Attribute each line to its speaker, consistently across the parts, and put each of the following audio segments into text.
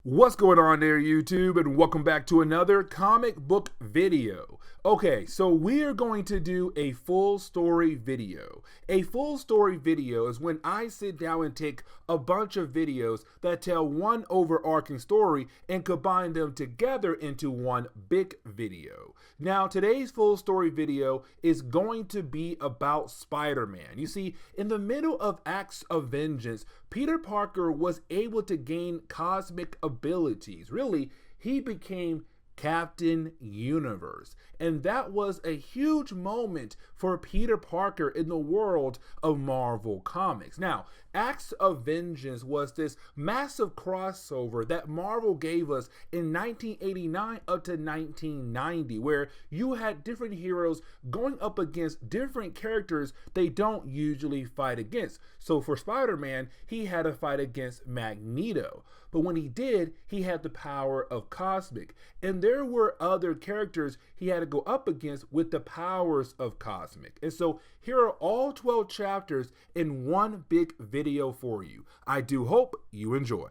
Speaker 1: What's going on there, YouTube, and welcome back to another comic book video. Okay, so we are going to do a full story video. A full story video is when I sit down and take a bunch of videos that tell one overarching story and combine them together into one big video. Now, today's full story video is going to be about Spider-Man. You see, in the middle of Acts of Vengeance, Peter Parker was able to gain cosmic abilities. Really, he became Captain Universe. And that was a huge moment for Peter Parker in the world of Marvel Comics. Now, Acts of Vengeance was this massive crossover that Marvel gave us in 1989 up to 1990, where you had different heroes going up against different characters they don't usually fight against. So for Spider-Man, he had to fight against Magneto. But when he did, he had the power of Cosmic. And there were other characters he had to go up against with the powers of Cosmic. And so here are all 12 chapters in one big video for you. I do hope you enjoy.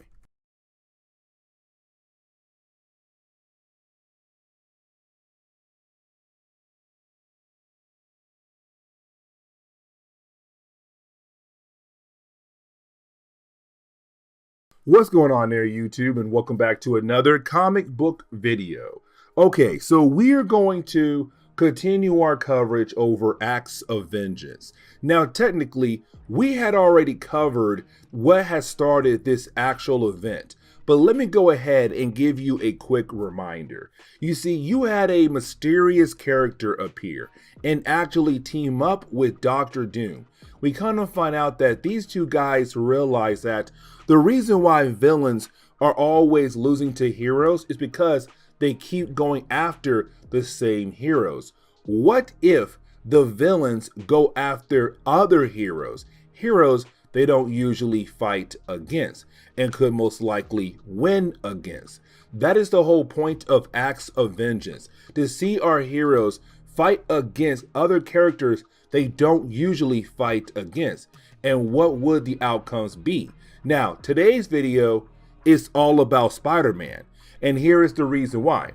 Speaker 1: What's going on there, YouTube, and welcome back to another comic book video. Okay, so we are going to continue our coverage over Acts of Vengeance. Now, technically, we had already covered what has started this actual event, but let me go ahead and give you a quick reminder. You see, you had a mysterious character appear and actually team up with Dr. Doom. We kind of find out that these two guys realize that the reason why villains are always losing to heroes is because they keep going after the same heroes. What if the villains go after other heroes? Heroes they don't usually fight against and could most likely win against. That is the whole point of Acts of Vengeance, to see our heroes fight against other characters they don't usually fight against. And what would the outcomes be? Now, today's video is all about Spider-Man, and here is the reason why.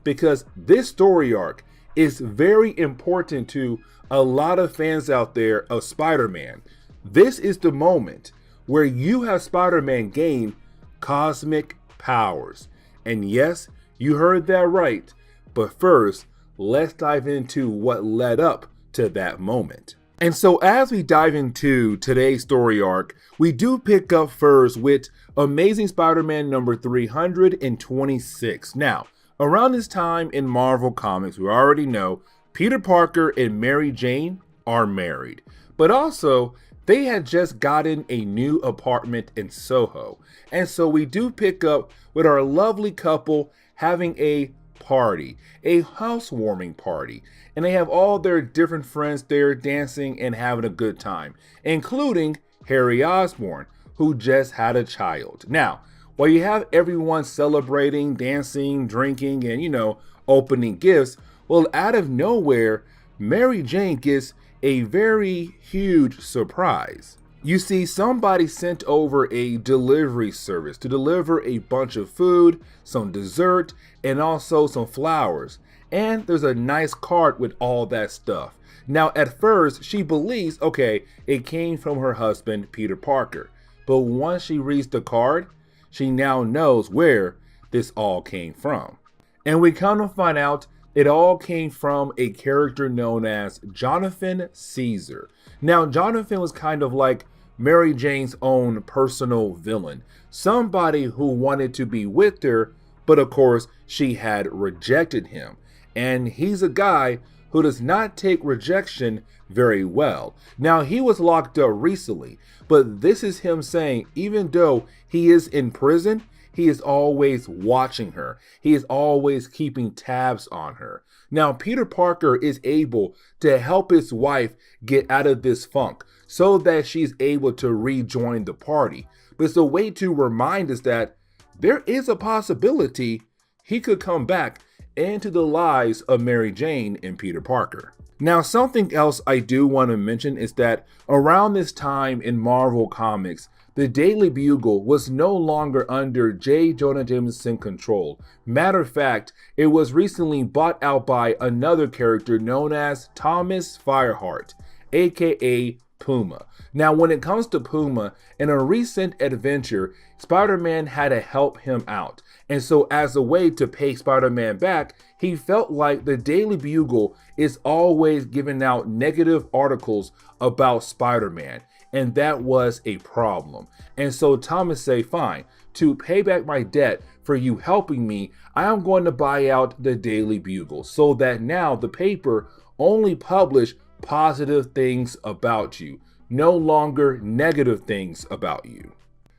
Speaker 1: Because this story arc is very important to a lot of fans out there of Spider-Man. This is the moment where you have Spider-Man gain cosmic powers. And yes, you heard that right. But first, let's dive into what led up to that moment. And so as we dive into today's story arc, we do pick up first with Amazing Spider-Man number 326. Now, around this time in Marvel Comics, we already know Peter Parker and Mary Jane are married, but also they had just gotten a new apartment in Soho. And so we do pick up with our lovely couple having a party, a housewarming party, and they have all their different friends there dancing and having a good time, including Harry Osborn, who just had a child. Now, while you have everyone celebrating, dancing, drinking, and opening gifts, well, out of nowhere, Mary Jane gets a very huge surprise. You see, somebody sent over a delivery service to deliver a bunch of food, some dessert, and also some flowers. And there's a nice cart with all that stuff. Now, at first, she believes, okay, it came from her husband, Peter Parker. But once she reads the card, she now knows where this all came from. And we kind of find out it all came from a character known as Jonathan Caesar. Now, Jonathan was kind of like Mary Jane's own personal villain, somebody who wanted to be with her, but of course she had rejected him. And he's a guy who does not take rejection very well. Now, he was locked up recently, but this is him saying even though he is in prison, he is always watching her. He is always keeping tabs on her. Now, Peter Parker is able to help his wife get out of this funk so that she's able to rejoin the party. But it's a way to remind us that there is a possibility he could come back into the lives of Mary Jane and Peter Parker. Now, something else I do want to mention is that around this time in Marvel Comics, the Daily Bugle was no longer under J. Jonah Jameson control. Matter of fact, it was recently bought out by another character known as Thomas Fireheart, aka Puma. Now, when it comes to Puma, in a recent adventure, Spider-Man had to help him out. And so as a way to pay Spider-Man back, he felt like the Daily Bugle is always giving out negative articles about Spider-Man. And that was a problem. And so Thomas said, fine, to pay back my debt for you helping me, I am going to buy out the Daily Bugle so that now the paper only publish positive things about you, no longer negative things about you.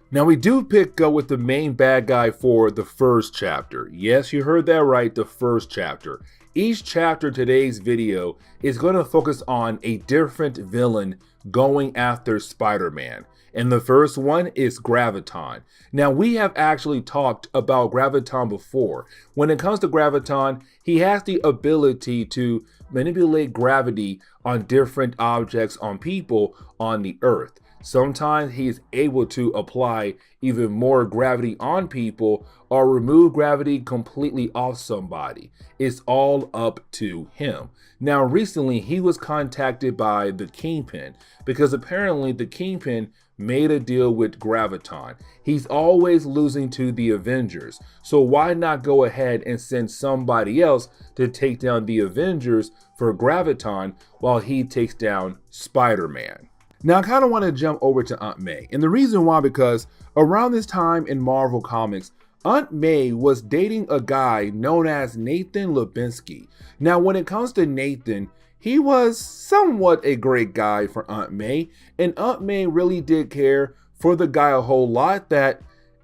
Speaker 1: Now we do pick up with the main bad guy for the first chapter. Yes, you heard that right, the first chapter. Each chapter today's video is going to focus on a different villain going after Spider-Man. And the first one is Graviton. Now we have actually talked about Graviton before. When it comes to Graviton, he has the ability to manipulate gravity on different objects on people on the earth. Sometimes he is able to apply even more gravity on people or remove gravity completely off somebody. It's all up to him. Now, recently he was contacted by the Kingpin because apparently the Kingpin made a deal with Graviton. He's always losing to the Avengers. So why not go ahead and send somebody else to take down the Avengers for Graviton while he takes down Spider-Man? Now, I kind of want to jump over to Aunt May. And the reason why, because around this time in Marvel Comics, Aunt May was dating a guy known as Nathan Lubinsky. Now, when it comes to Nathan, he was somewhat a great guy for Aunt May. And Aunt May really did care for the guy a whole lot, that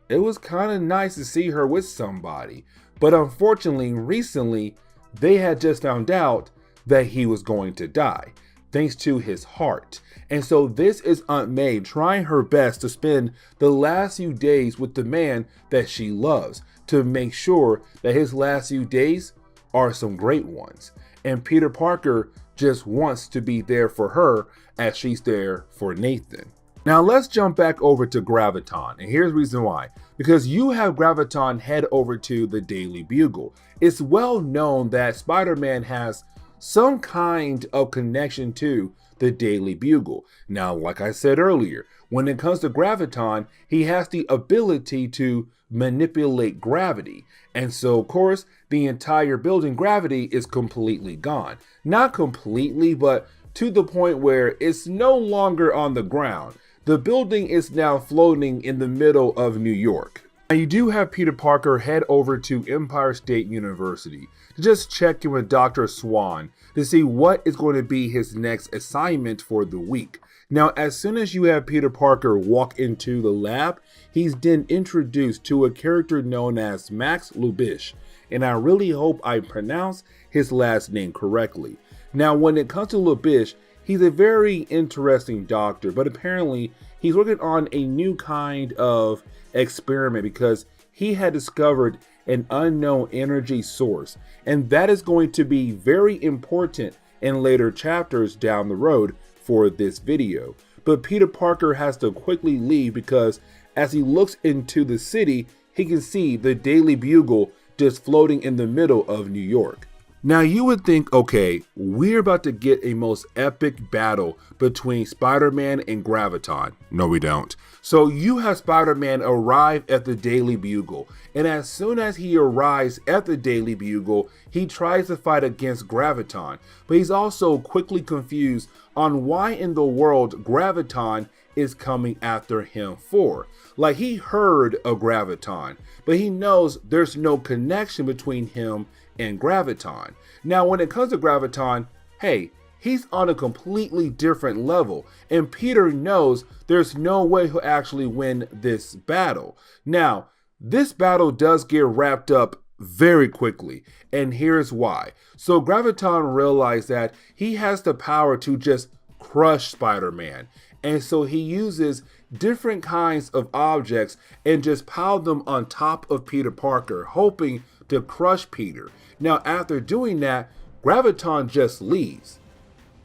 Speaker 1: it was kind of nice to see her with somebody. But unfortunately, recently, they had just found out that he was going to die, thanks to his heart. And so this is Aunt May trying her best to spend the last few days with the man that she loves, to make sure that his last few days are some great ones. And Peter Parker just wants to be there for her as she's there for Nathan. Now let's jump back over to Graviton, and here's the reason why. Because you have Graviton head over to the Daily Bugle. It's well known that Spider-Man has some kind of connection to the Daily Bugle. Now, like I said earlier, when it comes to Graviton, he has the ability to manipulate gravity. And so, of course, the entire building gravity is completely gone. Not completely, but to the point where it's no longer on the ground. The building is now floating in the middle of New York. Now, you do have Peter Parker head over to Empire State University to just check in with Dr. Swan to see what is going to be his next assignment for the week. Now, as soon as you have Peter Parker walk into the lab, he's then introduced to a character known as Max Lubish, and I really hope I pronounce his last name correctly. Now, when it comes to Lubish, he's a very interesting doctor, but apparently he's working on a new kind of experiment because he had discovered an unknown energy source, and that is going to be very important in later chapters down the road for this video. But Peter Parker has to quickly leave because as he looks into the city, he can see the Daily Bugle just floating in the middle of New York. Now you would think, okay, we're about to get a most epic battle between Spider-Man and Graviton. No, we don't. So you have Spider-Man arrive at the Daily Bugle, and as soon as he arrives at the Daily Bugle, he tries to fight against Graviton, but he's also quickly confused on why in the world Graviton is coming after him for. Like, he heard of Graviton, but he knows there's no connection between him and Graviton. Now, when it comes to Graviton, hey, he's on a completely different level, and Peter knows there's no way he'll actually win this battle. Now, this battle does get wrapped up very quickly, and here's why. So Graviton realized that he has the power to just crush Spider-Man, and so he uses different kinds of objects and just pile them on top of Peter Parker, hoping to crush Peter. Now, after doing that, Graviton just leaves.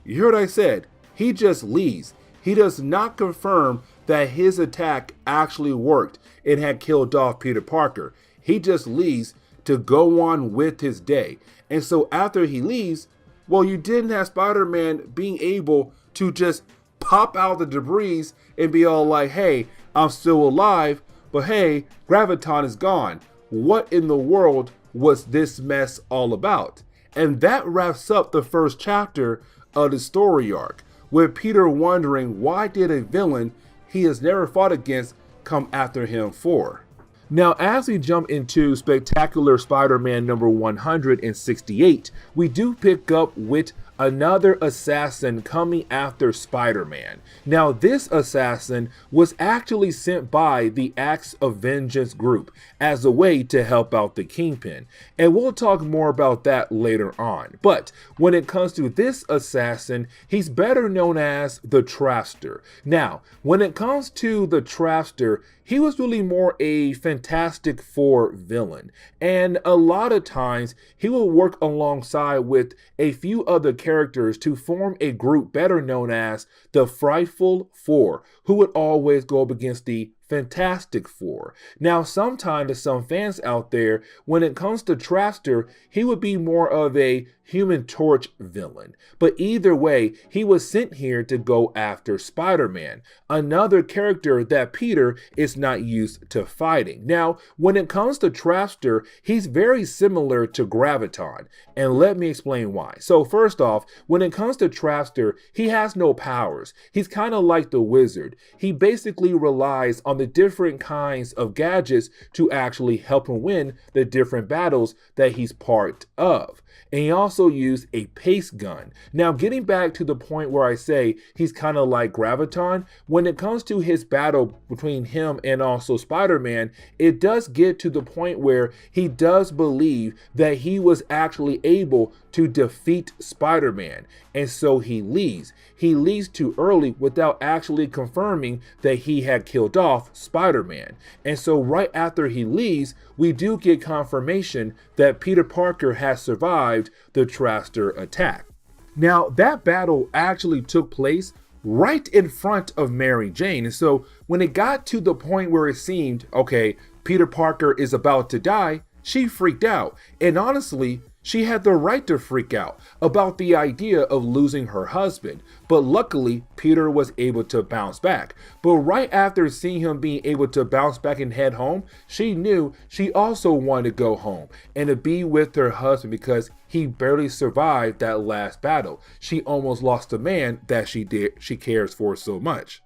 Speaker 1: You heard what I said. He just leaves. He does not confirm that his attack actually worked and had killed off Peter Parker. He just leaves to go on with his day. And so after he leaves, well, you didn't have Spider-Man being able to just pop out the debris and be all like, hey, I'm still alive, but hey, Graviton is gone. What in the world was this mess all about? And that wraps up the first chapter of the story arc, with Peter wondering why did a villain he has never fought against come after him for. Now, as we jump into Spectacular Spider-Man number 168, we do pick up with another assassin coming after Spider-Man. Now, this assassin was actually sent by the Acts of Vengeance group as a way to help out the Kingpin, and we'll talk more about that later on. But when it comes to this assassin, he's better known as the Trapster. Now, when it comes to the Trapster, he was really more a Fantastic Four villain, and a lot of times he will work alongside with a few other characters to form a group better known as the Frightful Four, who would always go up against the Fantastic Four. Now, sometimes to some fans out there, when it comes to Trapster, he would be more of a Human Torch villain. But either way, he was sent here to go after Spider-Man, another character that Peter is not used to fighting. Now, when it comes to Trapster, he's very similar to Graviton, and let me explain why. So first off, when it comes to Trapster, he has no powers. He's kind of like the Wizard. He basically relies on the different kinds of gadgets to actually help him win the different battles that he's part of. And he also used a pace gun. Now, getting back to the point where I say he's kind of like Graviton, when it comes to his battle between him and also Spider-Man, it does get to the point where he does believe that he was actually able to defeat Spider-Man. And so he leaves. He leaves too early without actually confirming that he had killed off Spider-Man. And so right after he leaves, we do get confirmation that Peter Parker has survived the Trapster attack. Now, that battle actually took place right in front of Mary Jane. And so when it got to the point where it seemed, okay, Peter Parker is about to die, she freaked out. And honestly, she had the right to freak out about the idea of losing her husband, but luckily Peter was able to bounce back. But right after seeing him being able to bounce back and head home, she knew she also wanted to go home and to be with her husband because he barely survived that last battle. She almost lost the man that she cares for so much.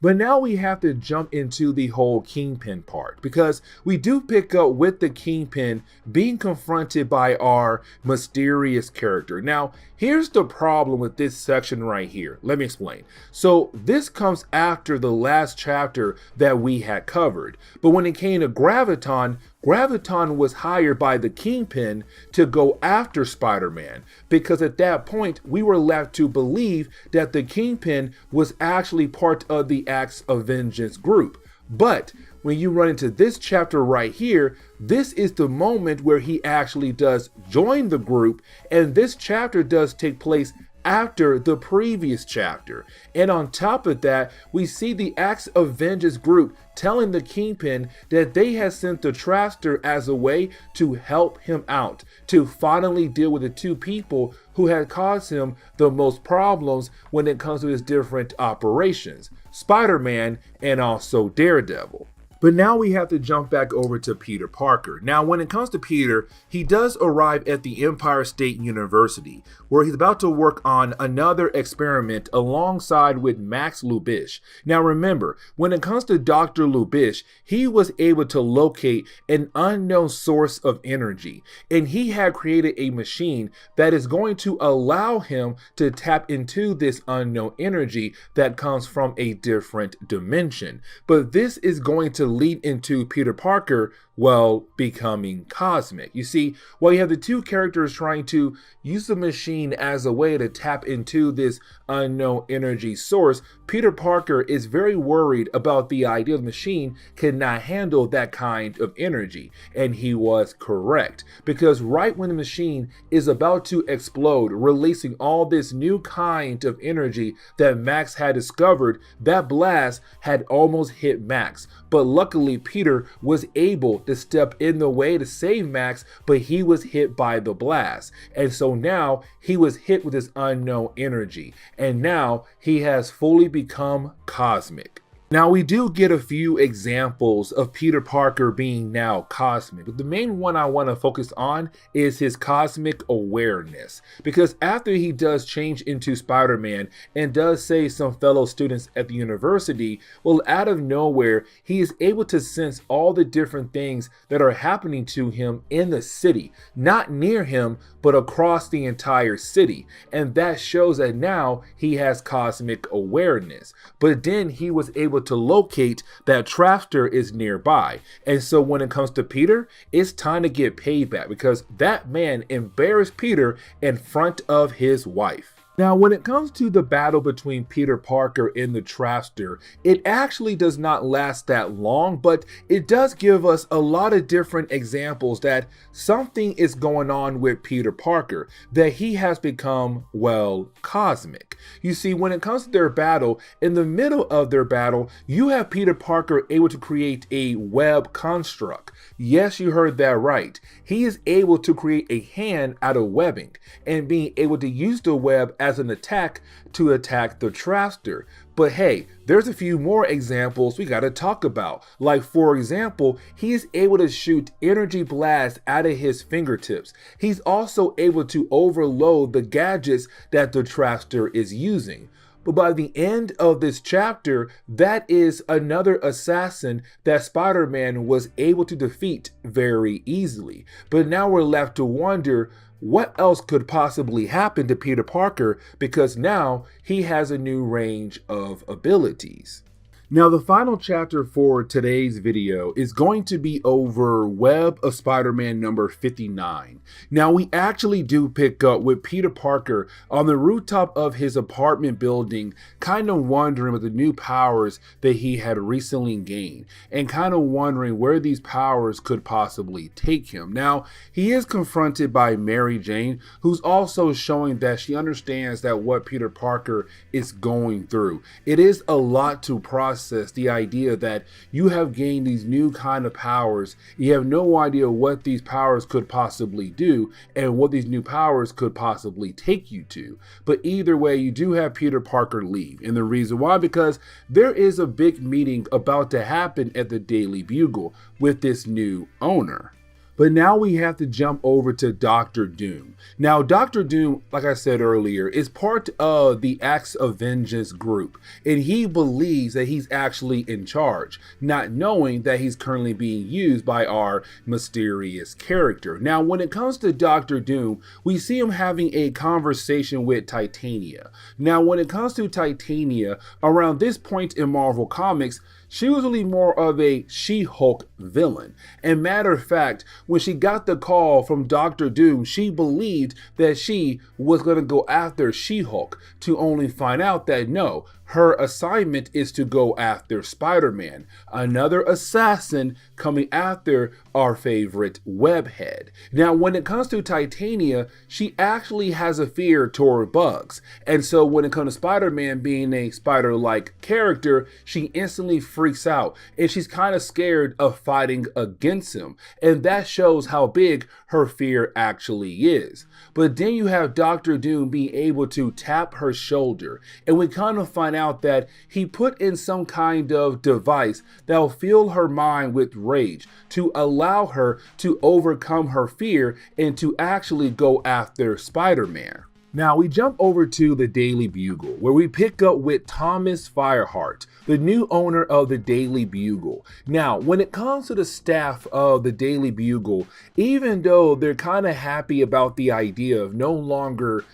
Speaker 1: But now we have to jump into the whole Kingpin part, because we do pick up with the Kingpin being confronted by our mysterious character. Now, here's the problem with this section right here. Let me explain. So this comes after the last chapter that we had covered. But when it came to Graviton, Graviton was hired by the Kingpin to go after Spider-Man, because at that point we were left to believe that the Kingpin was actually part of the Acts of Vengeance group. But when you run into this chapter right here, this is the moment where he actually does join the group, and this chapter does take place after the previous chapter. And on top of that, we see the Acts of Vengeance group telling the Kingpin that they had sent the Trapster as a way to help him out, to finally deal with the two people who had caused him the most problems when it comes to his different operations, Spider-Man and also Daredevil. But now we have to jump back over to Peter Parker. Now, when it comes to Peter, he does arrive at the Empire State University, where he's about to work on another experiment alongside with Max Lubish. Now, remember, when it comes to Dr. Lubish, he was able to locate an unknown source of energy, and he had created a machine that is going to allow him to tap into this unknown energy that comes from a different dimension. But this is going to lead into Peter Parker well, becoming cosmic. You see, while you have the two characters trying to use the machine as a way to tap into this unknown energy source, Peter Parker is very worried about the idea the machine cannot handle that kind of energy. And he was correct, because right when the machine is about to explode, releasing all this new kind of energy that Max had discovered, that blast had almost hit Max. But luckily, Peter was able to step in the way to save Max, but he was hit by the blast. And so now he was hit with this unknown energy. And now he has fully become cosmic. Now, we do get a few examples of Peter Parker being now cosmic, but the main one I want to focus on is his cosmic awareness. Because after he does change into Spider-Man and does save some fellow students at the university, well, out of nowhere, he is able to sense all the different things that are happening to him in the city, not near him, but across the entire city. And that shows that now he has cosmic awareness. But then he was able to locate that Trapster is nearby. And so when it comes to Peter, it's time to get payback, because that man embarrassed Peter in front of his wife. Now, when it comes to the battle between Peter Parker and the Trapster, it actually does not last that long, but it does give us a lot of different examples that something is going on with Peter Parker, that he has become, well, cosmic. You see, when it comes to their battle, in the middle of their battle, you have Peter Parker able to create a web construct. Yes, you heard that right. He is able to create a hand out of webbing and being able to use the web as an attack to attack the Trapster. But hey, there's a few more examples we gotta talk about. Like, for example, he is able to shoot energy blasts out of his fingertips. He's also able to overload the gadgets that the Trapster is using. But by the end of this chapter, that is another assassin that Spider-Man was able to defeat very easily. But now we're left to wonder, what else could possibly happen to Peter Parker, because now he has a new range of abilities. Now, the final chapter for today's video is going to be over Web of Spider-Man number 59. Now, we actually do pick up with Peter Parker on the rooftop of his apartment building, kind of wondering about the new powers that he had recently gained, and kind of wondering where these powers could possibly take him. Now, he is confronted by Mary Jane, who's also showing that she understands that what Peter Parker is going through. It is a lot to process, the idea that you have gained these new kind of powers, you have no idea what these powers could possibly do and what these new powers could possibly take you to. But either way, you do have Peter Parker leave, and the reason why, because there is a big meeting about to happen at the Daily Bugle with this new owner. But now we have to jump over to Dr. Doom. Now, Dr. Doom, like I said earlier, is part of the Acts of Vengeance group, and he believes that he's actually in charge, not knowing that he's currently being used by our mysterious character. Now, when it comes to Dr. Doom, we see him having a conversation with Titania. Now, when it comes to Titania, around this point in Marvel Comics, she was really more of a She-Hulk villain. And matter of fact, when she got the call from Dr. Doom, she believed that she was going to go after She-Hulk, to only find out that no, her assignment is to go after Spider-Man, another assassin coming after our favorite webhead. Now, when it comes to Titania, she actually has a fear toward bugs. And so when it comes to Spider-Man being a spider-like character, she instantly freaks out and she's kind of scared of fighting against him. And that shows how big her fear actually is. But then you have Dr. Doom being able to tap her shoulder, and we kind of find out that he put in some kind of device that will fill her mind with rage to allow her to overcome her fear and to actually go after Spider-Man. Now we jump over to the Daily Bugle, where we pick up with Thomas Fireheart, the new owner of the Daily Bugle. Now, when it comes to the staff of the Daily Bugle, even though they're kind of happy about the idea of no longer,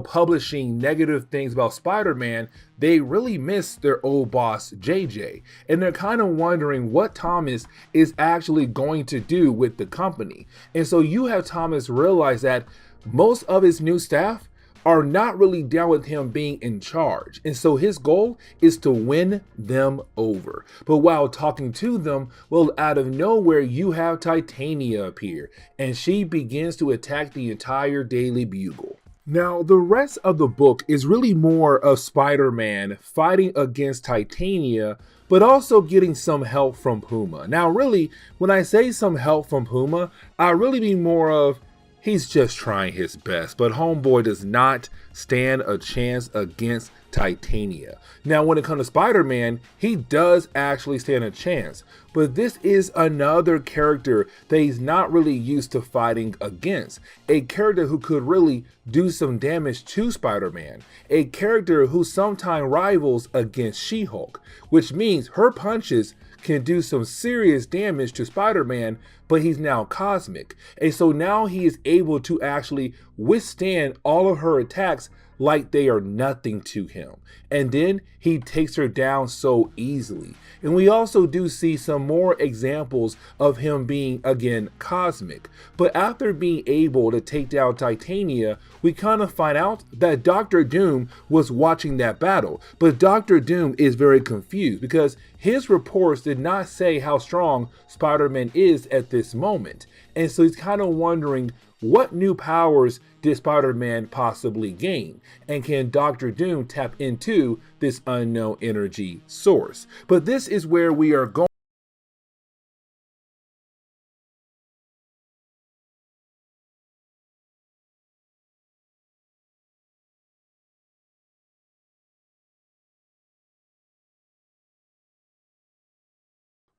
Speaker 1: publishing negative things about Spider-Man, they really miss their old boss, JJ. And they're kind of wondering what Thomas is actually going to do with the company. And so you have Thomas realize that most of his new staff are not really down with him being in charge. And so his goal is to win them over. But while talking to them, well, out of nowhere, you have Titania appear, and she begins to attack the entire Daily Bugle. Now, the rest of the book is really more of Spider-Man fighting against Titania, but also getting some help from Puma. Now, really, when I say some help from Puma, I really mean more of he's just trying his best, but homeboy does not stand a chance against Titania. Now, when it comes to Spider-Man, he does actually stand a chance, but this is another character that he's not really used to fighting against. A character who could really do some damage to Spider-Man. A character who sometimes rivals against She-Hulk, which means her punches can do some serious damage to Spider-Man, but he's now cosmic. And so now he is able to actually withstand all of her attacks like they are nothing to him. And then he takes her down so easily. And we also do see some more examples of him being, again, cosmic. But after being able to take down Titania, we kind of find out that Dr. Doom was watching that battle. But Dr. Doom is very confused because his reports did not say how strong Spider-Man is at this moment. And so he's kind of wondering, what new powers did Spider-Man possibly gain? And can Dr. Doom tap into this unknown energy source? But this is where we are going.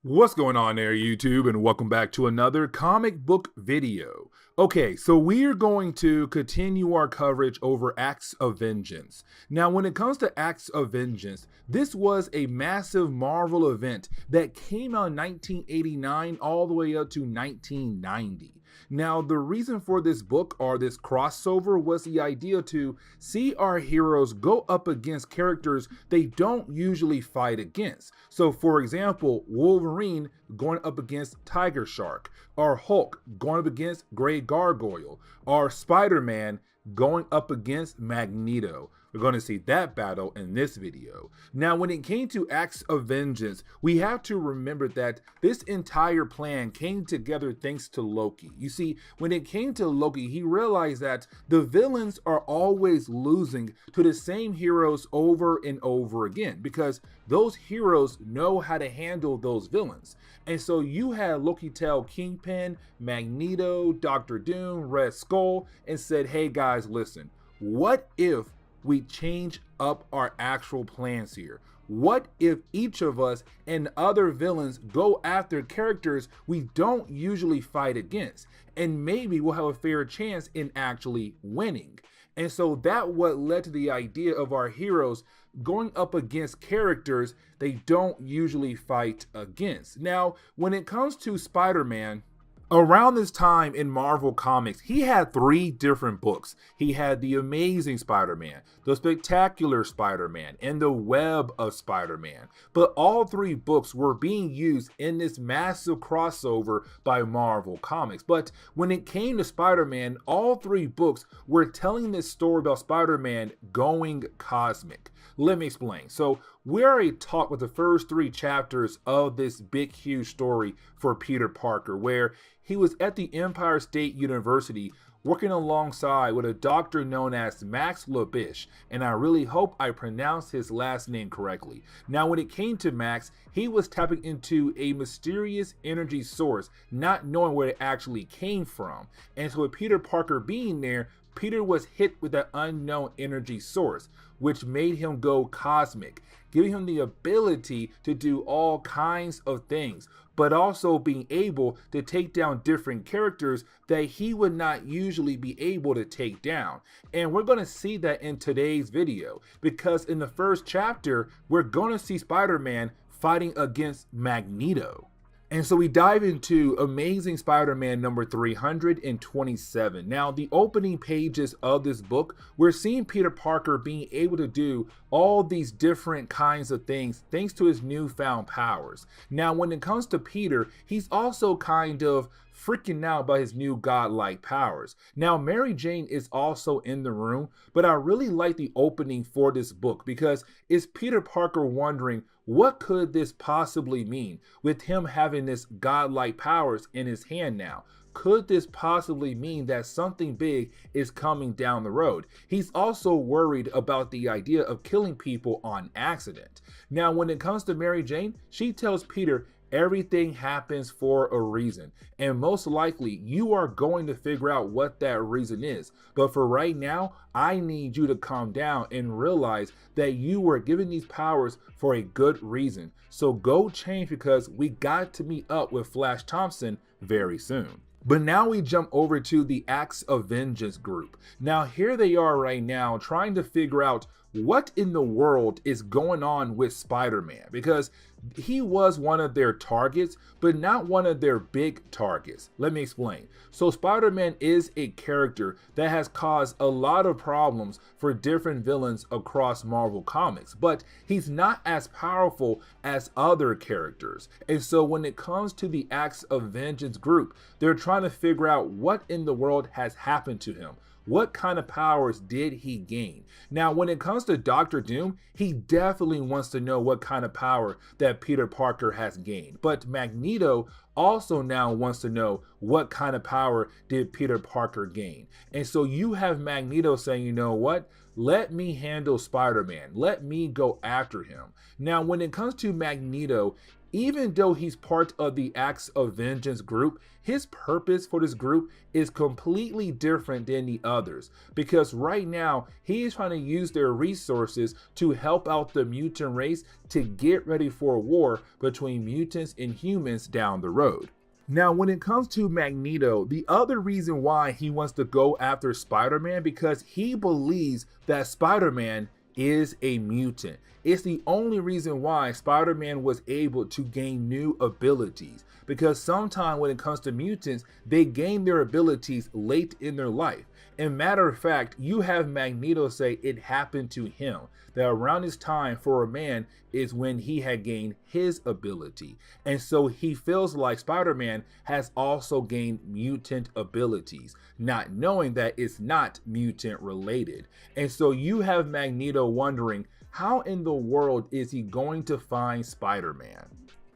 Speaker 1: What's going on there, YouTube, and welcome back to another comic book video. Okay, so we are going to continue our coverage over Acts of Vengeance. Now, when it comes to Acts of Vengeance, this was a massive Marvel event that came out in 1989 all the way up to 1990. Now, the reason for this book or this crossover was the idea to see our heroes go up against characters they don't usually fight against. So, for example, Wolverine going up against Tiger Shark, or Hulk going up against Grey Gargoyle, or Spider-Man going up against Magneto. We're going to see that battle in this video. Now, when it came to Acts of Vengeance, we have to remember that this entire plan came together thanks to Loki. You see, when it came to Loki, he realized that the villains are always losing to the same heroes over and over again because those heroes know how to handle those villains. And so you had Loki tell Kingpin, Magneto, Dr. Doom, Red Skull, and said, hey guys, listen, what if we change up our actual plans here? What if each of us and other villains go after characters we don't usually fight against? And maybe we'll have a fair chance in actually winning. And so that what led to the idea of our heroes going up against characters they don't usually fight against. Now, when it comes to Spider-Man, around this time in Marvel Comics, he had 3 different books. He had The Amazing Spider-Man, The Spectacular Spider-Man, and The Web of Spider-Man. But all 3 books were being used in this massive crossover by Marvel Comics. But when it came to Spider-Man, all 3 books were telling this story about Spider-Man going cosmic. Let me explain. So we already talked with the first 3 chapters of this big, huge story for Peter Parker, where he was at the Empire State University working alongside with a doctor known as Max Labish, and I really hope I pronounced his last name correctly. Now, when it came to Max, he was tapping into a mysterious energy source, not knowing where it actually came from. And so with Peter Parker being there, Peter was hit with that unknown energy source, which made him go cosmic. giving him the ability to do all kinds of things, but also being able to take down different characters that he would not usually be able to take down. And we're going to see that in today's video, because in the first chapter, we're going to see Spider-Man fighting against Magneto. And so we dive into Amazing Spider-Man number 327. Now, the opening pages of this book, we're seeing Peter Parker being able to do all these different kinds of things thanks to his newfound powers. Now, when it comes to Peter, he's also kind of freaking out by his new godlike powers. Now, Mary Jane is also in the room, but I really like the opening for this book because it's Peter Parker wondering, what could this possibly mean with him having this godlike powers in his hand now? Could this possibly mean that something big is coming down the road? He's also worried about the idea of killing people on accident. Now, when it comes to Mary Jane, she tells Peter, everything happens for a reason, and most likely you are going to figure out what that reason is. But for right now, I need you to calm down and realize that you were given these powers for a good reason. So go change, because we got to meet up with Flash Thompson very soon. But now we jump over to the Acts of Vengeance group. Now here they are right now trying to figure out what in the world is going on with Spider-Man, because he was one of their targets, but not one of their big targets. Let me explain. So Spider-Man is a character that has caused a lot of problems for different villains across Marvel Comics, but he's not as powerful as other characters. And so when it comes to the Acts of Vengeance group, they're trying to figure out what in the world has happened to him. What kind of powers did he gain? Now, when it comes to Dr. Doom, he definitely wants to know what kind of power that Peter Parker has gained. But Magneto also now wants to know what kind of power did Peter Parker gain. And so you have Magneto saying, you know what? Let me handle Spider-Man. Let me go after him. Now, when it comes to Magneto, even though he's part of the Acts of Vengeance group, his purpose for this group is completely different than the others, because right now he is trying to use their resources to help out the mutant race to get ready for a war between mutants and humans down the road. Now, when it comes to Magneto, the other reason why he wants to go after Spider-Man, because he believes that Spider-Man is a mutant. It's the only reason why Spider-Man was able to gain new abilities, because sometimes when it comes to mutants, they gain their abilities late in their life. And matter of fact, you have Magneto say it happened to him, that around this time for a man is when he had gained his ability. And so he feels like Spider-Man has also gained mutant abilities, not knowing that it's not mutant related. And so you have Magneto wondering, how in the world is he going to find Spider-Man?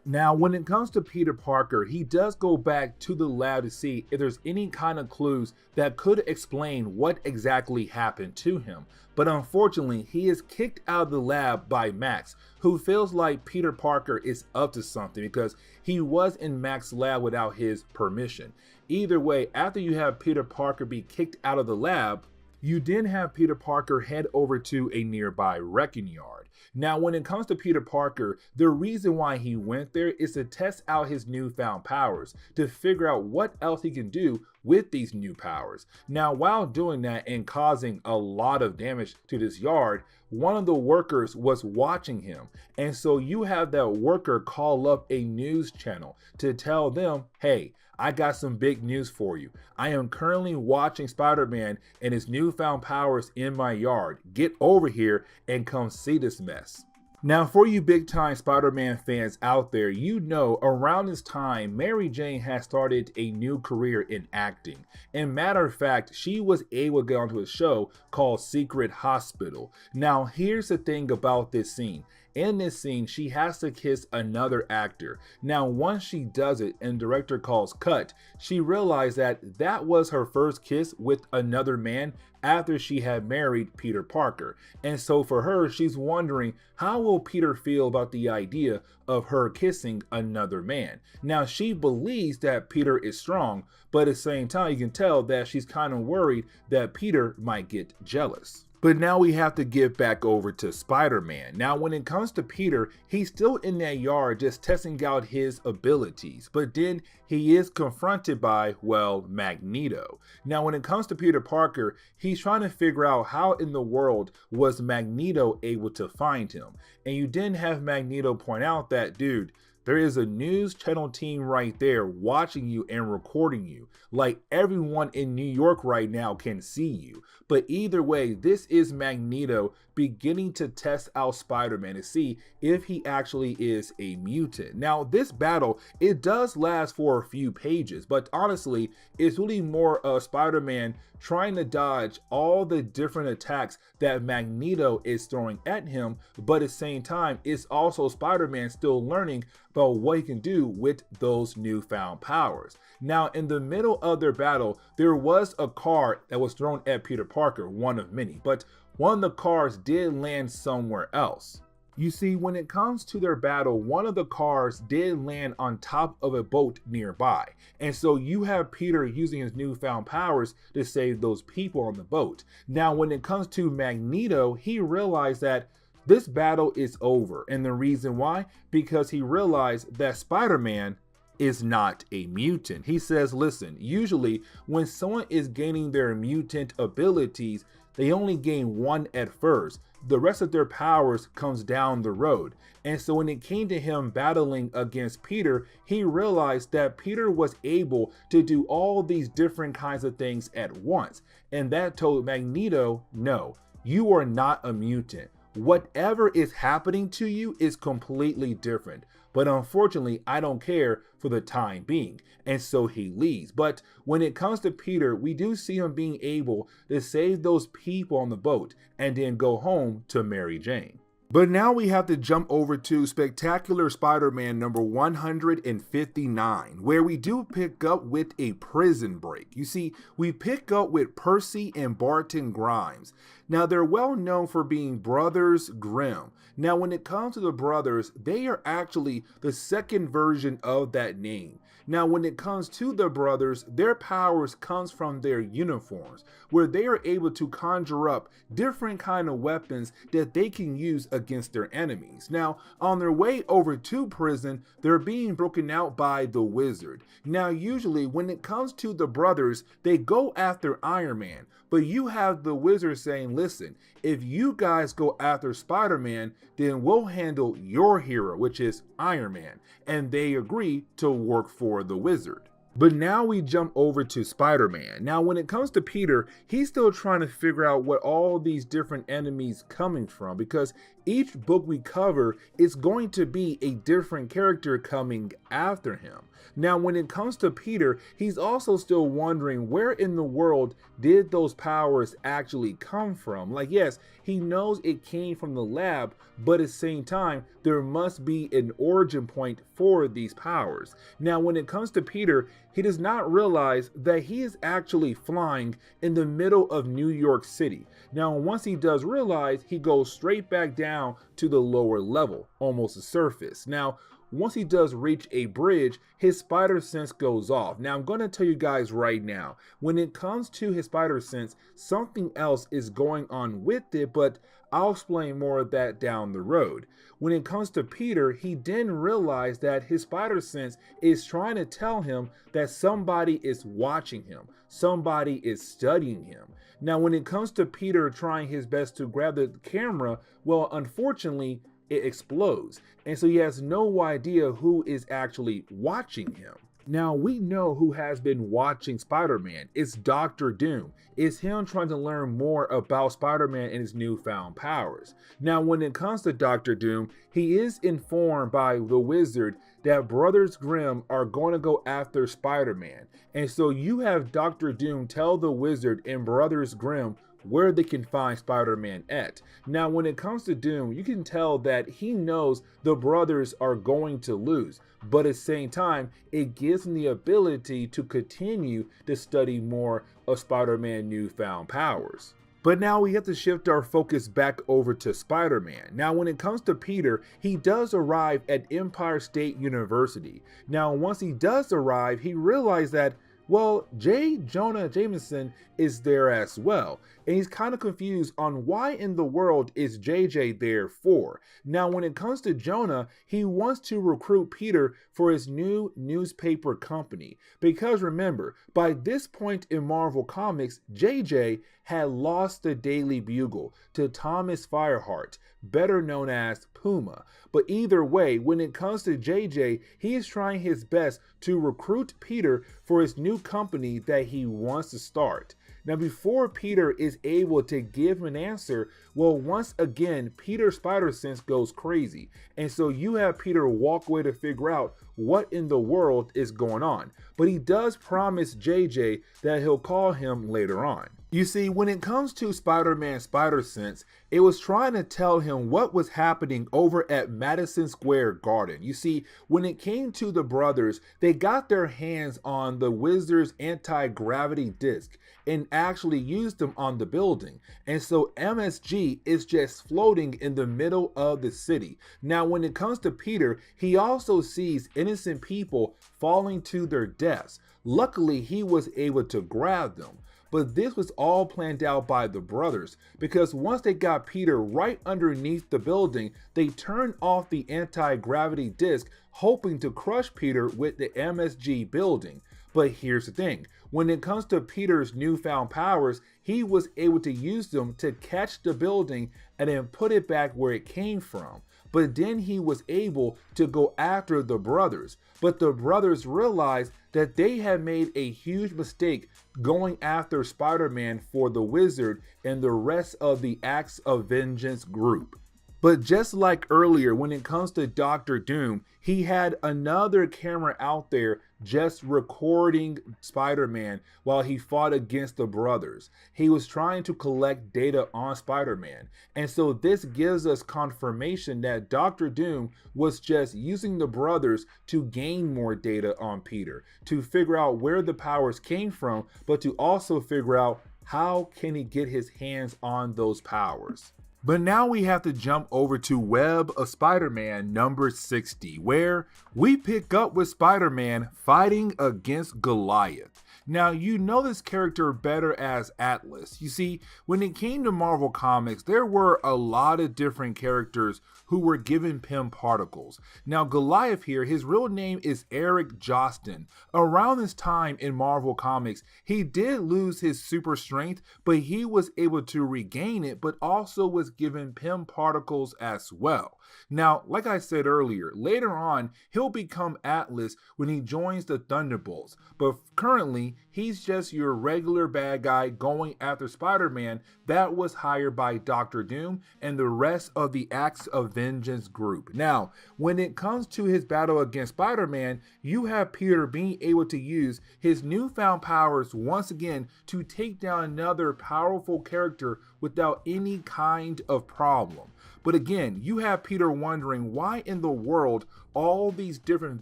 Speaker 1: Now, when it comes to Peter Parker, he does go back to the lab to see if there's any kind of clues that could explain what exactly happened to him. But unfortunately, he is kicked out of the lab by Max, who feels like Peter Parker is up to something because he was in Max's lab without his permission. Either way, after you have Peter Parker be kicked out of the lab, you then have Peter Parker head over to a nearby wrecking yard. Now, when it comes to Peter Parker, the reason why he went there is to test out his newfound powers, to figure out what else he can do with these new powers. Now, while doing that and causing a lot of damage to this yard, one of the workers was watching him. And so you have that worker call up a news channel to tell them, hey, I got some big news for you. I am currently watching Spider-Man and his newfound powers in my yard. Get over here and come see this mess. Now, for you big time Spider-Man fans out there, you know around this time, Mary Jane has started a new career in acting. And matter of fact, she was able to get onto a show called Secret Hospital. Now, here's the thing about this scene. In this scene, she has to kiss another actor. Now, once she does it and director calls cut, she realized that that was her first kiss with another man after she had married Peter Parker. And so for her, she's wondering, how will Peter feel about the idea of her kissing another man? Now, she believes that Peter is strong, but at the same time, you can tell that she's kind of worried that Peter might get jealous. But now we have to get back over to Spider-Man. Now, when it comes to Peter, he's still in that yard just testing out his abilities. But then he is confronted by, well, Magneto. Now, when it comes to Peter Parker, he's trying to figure out how in the world was Magneto able to find him. And you then have Magneto point out that, dude, there is a news channel team right there watching you and recording you. Like everyone in New York right now can see you. But either way, this is Magneto beginning to test out Spider-Man to see if he actually is a mutant. Now, this battle, it does last for a few pages, but honestly, it's really more of Spider-Man trying to dodge all the different attacks that Magneto is throwing at him, but at the same time, it's also Spider-Man still learning about what he can do with those newfound powers. Now, in the middle of their battle, there was a card that was thrown at Peter Parker, one of many, but one of the cards did land somewhere else. You see, when it comes to their battle, one of the cars did land on top of a boat nearby. And so you have Peter using his newfound powers to save those people on the boat. Now, when it comes to Magneto, he realized that this battle is over. And the reason why? Because he realized that Spider-Man is not a mutant. He says, listen, usually when someone is gaining their mutant abilities, they only gain one at first. The rest of their powers comes down the road. And so when it came to him battling against Peter, he realized that Peter was able to do all these different kinds of things at once. And that told Magneto, no, you are not a mutant. Whatever is happening to you is completely different. But unfortunately, I don't care for the time being. And so he leaves. But when it comes to Peter, we do see him being able to save those people on the boat and then go home to Mary Jane. But now we have to jump over to Spectacular Spider-Man number 159, where we do pick up with a prison break. You see, we pick up with Percy and Barton Grimes. Now, they're well known for being brothers Grimm. Now, when it comes to the brothers, they are actually the second version of that name. Now, when it comes to the brothers, their powers comes from their uniforms, where they are able to conjure up different kind of weapons that they can use against their enemies. Now, on their way over to prison, they're being broken out by the Wizard. Now, usually when it comes to the brothers, they go after Iron Man, but you have the Wizard saying, listen, if you guys go after Spider-Man, then we'll handle your hero, which is Iron Man. And they agree to work for the Wizard. But now we jump over to Spider-Man. Now, when it comes to Peter, he's still trying to figure out what all these different enemies coming from, because each book we cover is going to be a different character coming after him. Now, when it comes to Peter, he's also still wondering where in the world did those powers actually come from? Like, yes, he knows it came from the lab, but at the same time, there must be an origin point for these powers. Now, when it comes to Peter, he does not realize that he is actually flying in the middle of New York City. Now, once he does realize, he goes straight back down to the lower level, almost the surface. Now, once he does reach a bridge, his spider sense goes off. Now, I'm going to tell you guys right now, when it comes to his spider sense, something else is going on with it, but I'll explain more of that down the road. When it comes to Peter, he didn't realize that his spider sense is trying to tell him that somebody is watching him. Somebody is studying him. Now, when it comes to Peter trying his best to grab the camera, well, unfortunately, it explodes. And so he has no idea who is actually watching him. Now, we know who has been watching Spider-Man. It's Dr. Doom. It's him trying to learn more about Spider-Man and his newfound powers. Now, when it comes to Dr. Doom, he is informed by the Wizard that Brothers Grimm are going to go after Spider-Man. And so you have Dr. Doom tell the Wizard and Brothers Grimm where they can find Spider-Man at. Now, when it comes to Doom, you can tell that he knows the brothers are going to lose, but at the same time, it gives him the ability to continue to study more of Spider-Man newfound powers. But now we have to shift our focus back over to Spider-Man. Now, when it comes to Peter, he does arrive at Empire State University. Now, once he does arrive, he realized that, Well, J. Jonah Jameson is there as well, and he's kind of confused on why in the world is JJ there for. Now, when it comes to Jonah, he wants to recruit Peter for his new newspaper company, because remember, by this point in Marvel Comics, JJ had lost the Daily Bugle to Thomas Fireheart, better known as Puma. But either way, when it comes to JJ, he is trying his best to recruit Peter for his new company that he wants to start. Now, before Peter is able to give him an answer, well, once again, Peter's spider sense goes crazy. And so you have Peter walk away to figure out what in the world is going on. But he does promise JJ that he'll call him later on. You see, when it comes to Spider-Man's spider sense, it was trying to tell him what was happening over at Madison Square Garden. You see, when it came to the brothers, they got their hands on the Wizard's anti-gravity disc and actually used them on the building. And so MSG is just floating in the middle of the city. Now, when it comes to Peter, he also sees innocent people falling to their deaths. Luckily, he was able to grab them. But this was all planned out by the brothers, because once they got Peter right underneath the building, they turned off the anti-gravity disc, hoping to crush Peter with the MSG building. But here's the thing, when it comes to Peter's newfound powers, he was able to use them to catch the building and then put it back where it came from. But then he was able to go after the brothers. But the brothers realized that they had made a huge mistake going after Spider-Man for the Wizard and the rest of the Acts of Vengeance group. But just like earlier, when it comes to Doctor Doom, he had another camera out there just recording Spider-Man while he fought against the brothers. He was trying to collect data on Spider-Man. And so this gives us confirmation that Doctor Doom was just using the brothers to gain more data on Peter, to figure out where the powers came from, but to also figure out how can he get his hands on those powers. But now we have to jump over to Web of Spider-Man number 60, where we pick up with Spider-Man fighting against Goliath. Now, you know this character better as Atlas. You see, when it came to Marvel Comics, there were a lot of different characters who were given Pym particles. Now, Goliath here, his real name is Eric Jostin. Around this time in Marvel Comics, he did lose his super strength, but he was able to regain it, but also was given Pym particles as well. Now, like I said earlier, later on, he'll become Atlas when he joins the Thunderbolts, but currently, he's just your regular bad guy going after Spider-Man that was hired by Doctor Doom and the rest of the Acts of Vengeance group. Now, when it comes to his battle against Spider-Man, you have Peter being able to use his newfound powers once again to take down another powerful character without any kind of problem. But again, you have Peter wondering why in the world all these different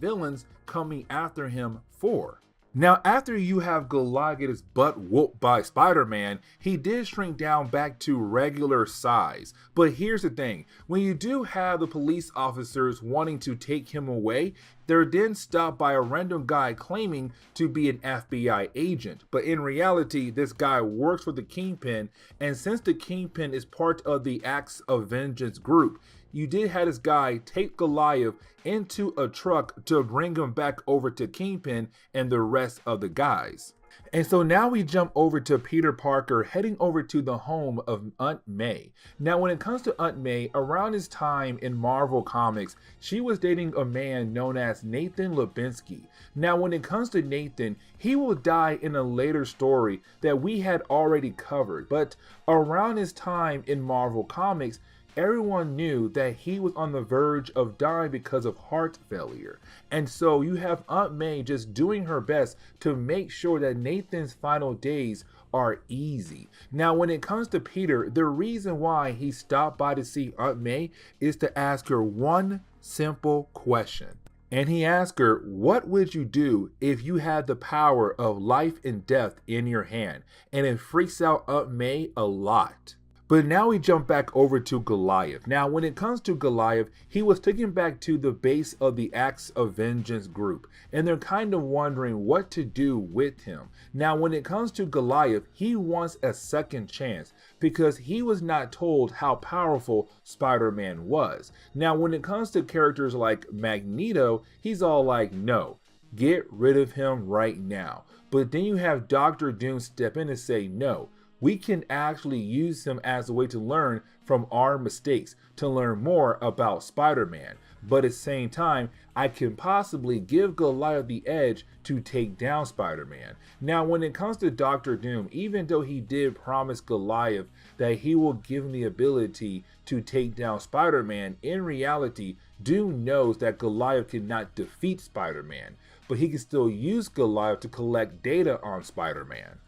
Speaker 1: villains coming after him for. Now, after you have Goliath get his butt whooped by Spider-Man, he did shrink down back to regular size. But here's the thing, when you do have the police officers wanting to take him away, they're then stopped by a random guy claiming to be an FBI agent. But in reality, this guy works for the Kingpin, and since the Kingpin is part of the Acts of Vengeance group, you did have this guy take Goliath into a truck to bring him back over to Kingpin and the rest of the guys. And so now we jump over to Peter Parker heading over to the home of Aunt May. Now, when it comes to Aunt May, around this time in Marvel Comics, she was dating a man known as Nathan Lubinsky. Now, when it comes to Nathan, he will die in a later story that we had already covered. But around this time in Marvel Comics, everyone knew that he was on the verge of dying because of heart failure. And so you have Aunt May just doing her best to make sure that Nathan's final days are easy. Now, when it comes to Peter, the reason why he stopped by to see Aunt May is to ask her one simple question. And he asked her, what would you do if you had the power of life and death in your hand? And it freaks out Aunt May a lot. But now we jump back over to Goliath. Now, when it comes to Goliath, he was taken back to the base of the Acts of Vengeance group, and they're kind of wondering what to do with him. Now, when it comes to Goliath, he wants a second chance because he was not told how powerful Spider-Man was. Now, when it comes to characters like Magneto, he's all like, no, get rid of him right now. But then you have Dr. Doom step in and say, no, we can actually use him as a way to learn from our mistakes, to learn more about Spider-Man. But at the same time, I can possibly give Goliath the edge to take down Spider-Man. Now, when it comes to Dr. Doom, even though he did promise Goliath that he will give him the ability to take down Spider-Man, in reality, Doom knows that Goliath cannot defeat Spider-Man, but he can still use Goliath to collect data on Spider-Man.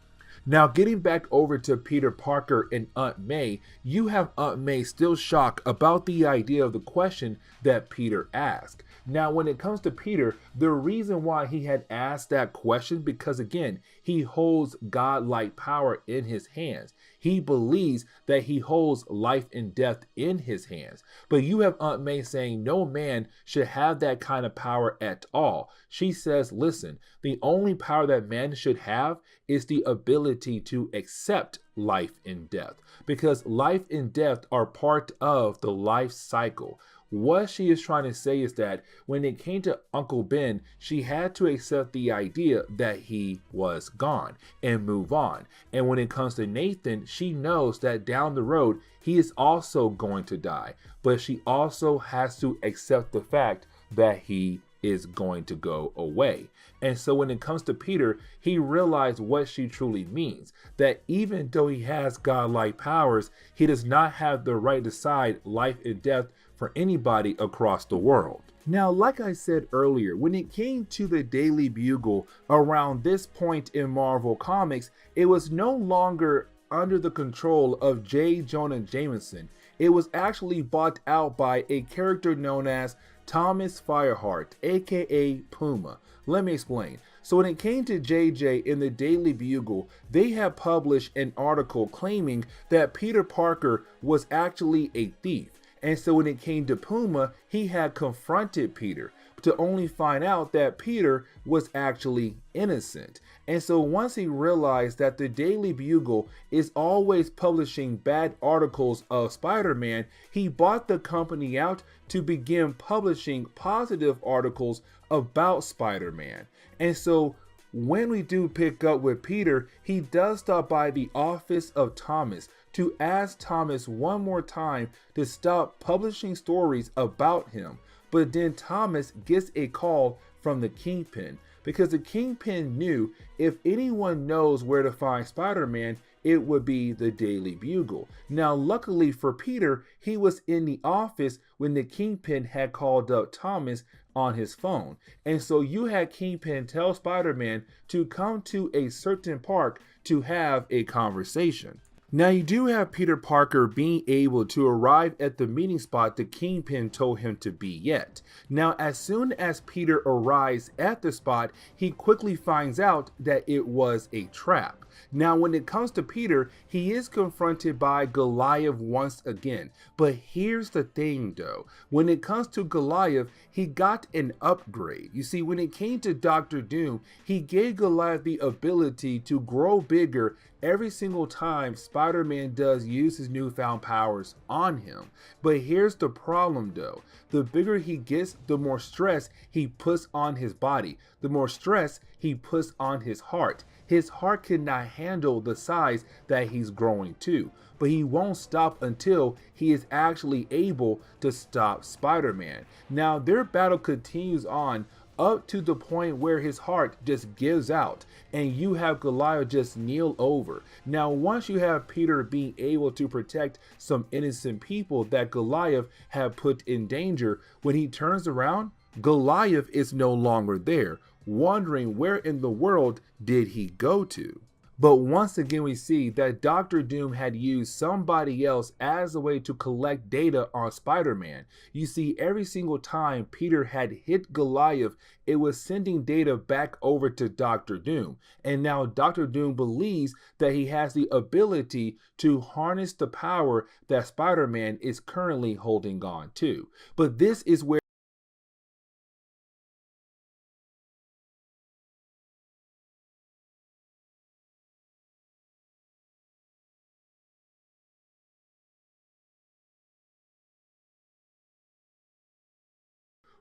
Speaker 1: Now, getting back over to Peter Parker and Aunt May, you have Aunt May still shocked about the idea of the question that Peter asked. Now, when it comes to Peter, the reason why he had asked that question, because again, he holds godlike power in his hands. He believes that he holds life and death in his hands. But you have Aunt May saying no man should have that kind of power at all. She says, listen, the only power that man should have is the ability to accept life and death, because life and death are part of the life cycle. What she is trying to say is that when it came to Uncle Ben, she had to accept the idea that he was gone and move on. And when it comes to Nathan, she knows that down the road, he is also going to die. But she also has to accept the fact that he is going to go away. And so when it comes to Peter, he realized what she truly means, that even though he has godlike powers, he does not have the right to decide life and death for anybody across the world. Now, like I said earlier, when it came to the Daily Bugle around this point in Marvel Comics, it was no longer under the control of J. Jonah Jameson. It was actually bought out by a character known as Thomas Fireheart, aka Puma. Let me explain. So when it came to JJ in the Daily Bugle, they had published an article claiming that Peter Parker was actually a thief. And so when it came to Puma, he had confronted Peter to only find out that Peter was actually innocent. And so once he realized that the Daily Bugle is always publishing bad articles of Spider-Man, he bought the company out to begin publishing positive articles about Spider-Man. And so when we do pick up with Peter, he does stop by the office of Thomas to ask Thomas one more time to stop publishing stories about him. But then Thomas gets a call from the Kingpin, because the Kingpin knew if anyone knows where to find Spider-Man, it would be the Daily Bugle. Now, luckily for Peter, he was in the office when the Kingpin had called up Thomas on his phone. And so you had Kingpin tell Spider-Man to come to a certain park to have a conversation. Now, you do have Peter Parker being able to arrive at the meeting spot the Kingpin told him to be at. Now, as soon as Peter arrives at the spot, he quickly finds out that it was a trap. Now, when it comes to Peter, he is confronted by Goliath once again. But here's the thing though, when it comes to Goliath, he got an upgrade. You see, when it came to Dr. Doom, he gave Goliath the ability to grow bigger every single time Spider-Man does use his newfound powers on him. But here's the problem though, the bigger he gets, the more stress he puts on his body, the more stress he puts on his heart. His heart cannot handle the size that he's growing to, but he won't stop until he is actually able to stop Spider-Man. Now, their battle continues on up to the point where his heart just gives out and you have Goliath just kneel over. Now, once you have Peter being able to protect some innocent people that Goliath had put in danger, when he turns around, Goliath is no longer there, wondering where in the world did he go to. But once again, we see that Doctor Doom had used somebody else as a way to collect data on Spider-Man. You see, every single time Peter had hit Goliath, it was sending data back over to Doctor Doom. And now Doctor Doom believes that he has the ability to harness the power that Spider-Man is currently holding on to. But this is where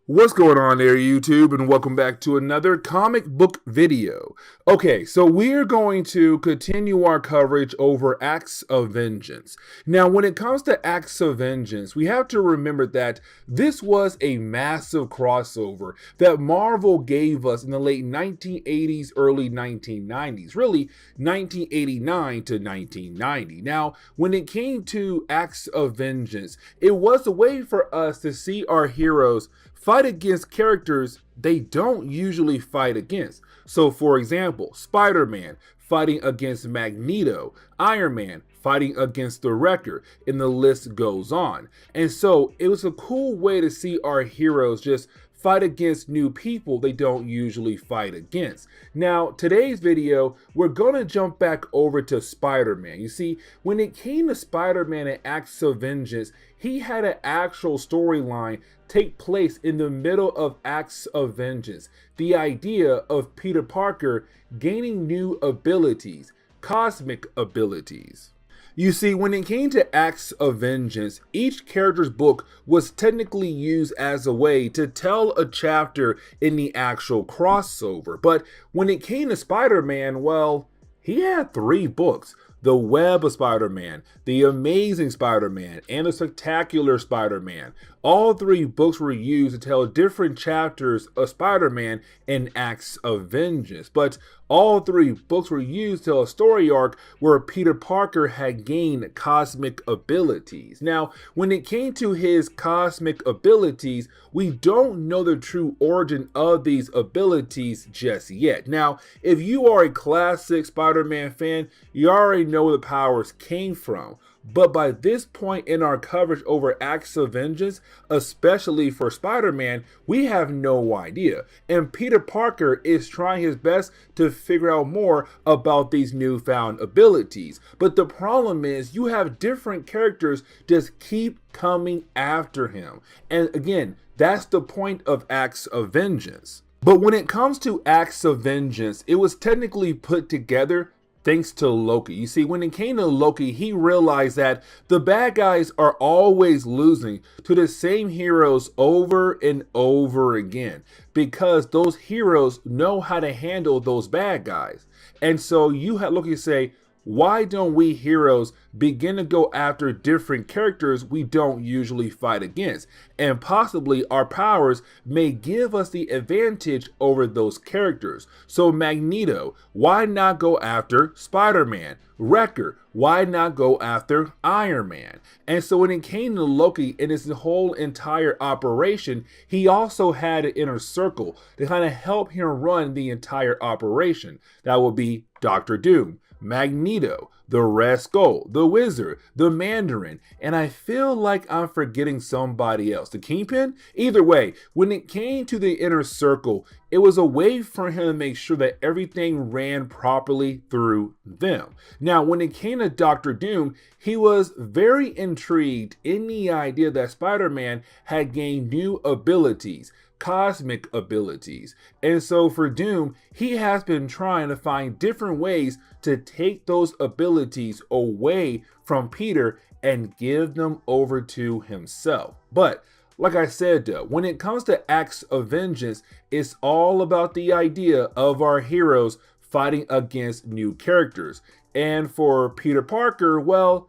Speaker 1: What's going on there, YouTube, and welcome back to another comic book video. Okay, so we're going to continue our coverage over Acts of Vengeance. Now, when it comes to Acts of Vengeance, we have to remember that this was a massive crossover that Marvel gave us in the late 1980s, early 1990s, really 1989 to 1990. Now, when it came to Acts of Vengeance, it was a way for us to see our heroes fight against characters they don't usually fight against. So for example, Spider-Man fighting against Magneto, Iron Man fighting against the Wrecker, and the list goes on. And so it was a cool way to see our heroes just fight against new people they don't usually fight against. Now, today's video, we're going to jump back over to Spider-Man. You see, when it came to Spider-Man and Acts of Vengeance, he had an actual storyline take place in the middle of Acts of Vengeance. The idea of Peter Parker gaining new abilities, cosmic abilities. You see, when it came to Acts of Vengeance, each character's book was technically used as a way to tell a chapter in the actual crossover. But when it came to Spider-Man, well, he had 3 books. The Web of Spider-Man, The Amazing Spider-Man, and The Spectacular Spider-Man. All 3 books were used to tell different chapters of Spider-Man in Acts of Vengeance. But all 3 books were used to tell a story arc where Peter Parker had gained cosmic abilities. Now, when it came to his cosmic abilities, we don't know the true origin of these abilities just yet. Now, if you are a classic Spider-Man fan, you already know where the powers came from. But by this point in our coverage over Acts of Vengeance, especially for Spider-Man, we have no idea. And Peter Parker is trying his best to figure out more about these newfound abilities. But the problem is you have different characters just keep coming after him. And again, that's the point of Acts of Vengeance. But when it comes to Acts of Vengeance, it was technically put together thanks to Loki. You see, when it came to Loki, he realized that the bad guys are always losing to the same heroes over and over again because those heroes know how to handle those bad guys. And so you have Loki say, why don't we heroes begin to go after different characters we don't usually fight against? And possibly our powers may give us the advantage over those characters. So Magneto, why not go after Spider-Man? Wrecker, why not go after Iron Man? And so when it came to Loki and his whole entire operation, he also had an inner circle to kind of help him run the entire operation. That would be Doctor Doom, Magneto, the Red Skull, the Wizard, the Mandarin, and I feel like I'm forgetting somebody else. The Kingpin? Either way, when it came to the inner circle, it was a way for him to make sure that everything ran properly through them. Now, when it came to Doctor Doom, he was very intrigued in the idea that Spider-Man had gained new abilities, cosmic abilities. And so for Doom, he has been trying to find different ways to take those abilities away from Peter and give them over to himself. But like I said, though, when it comes to Acts of Vengeance, it's all about the idea of our heroes fighting against new characters. And for Peter Parker, well,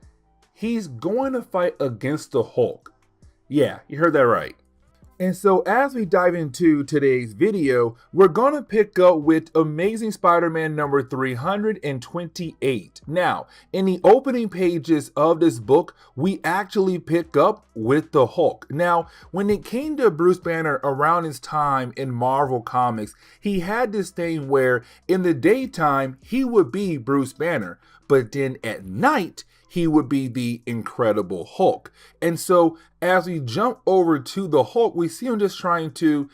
Speaker 1: he's going to fight against the Hulk. Yeah, you heard that right. And so as we dive into today's video, we're going to pick up with Amazing Spider-Man number 328. Now, in the opening pages of this book, we actually pick up with the Hulk. Now, when it came to Bruce Banner around his time in Marvel Comics, he had this thing where in the daytime, he would be Bruce Banner, but then at night, he would be the Incredible Hulk. And so as we jump over to the Hulk, we see him just trying to,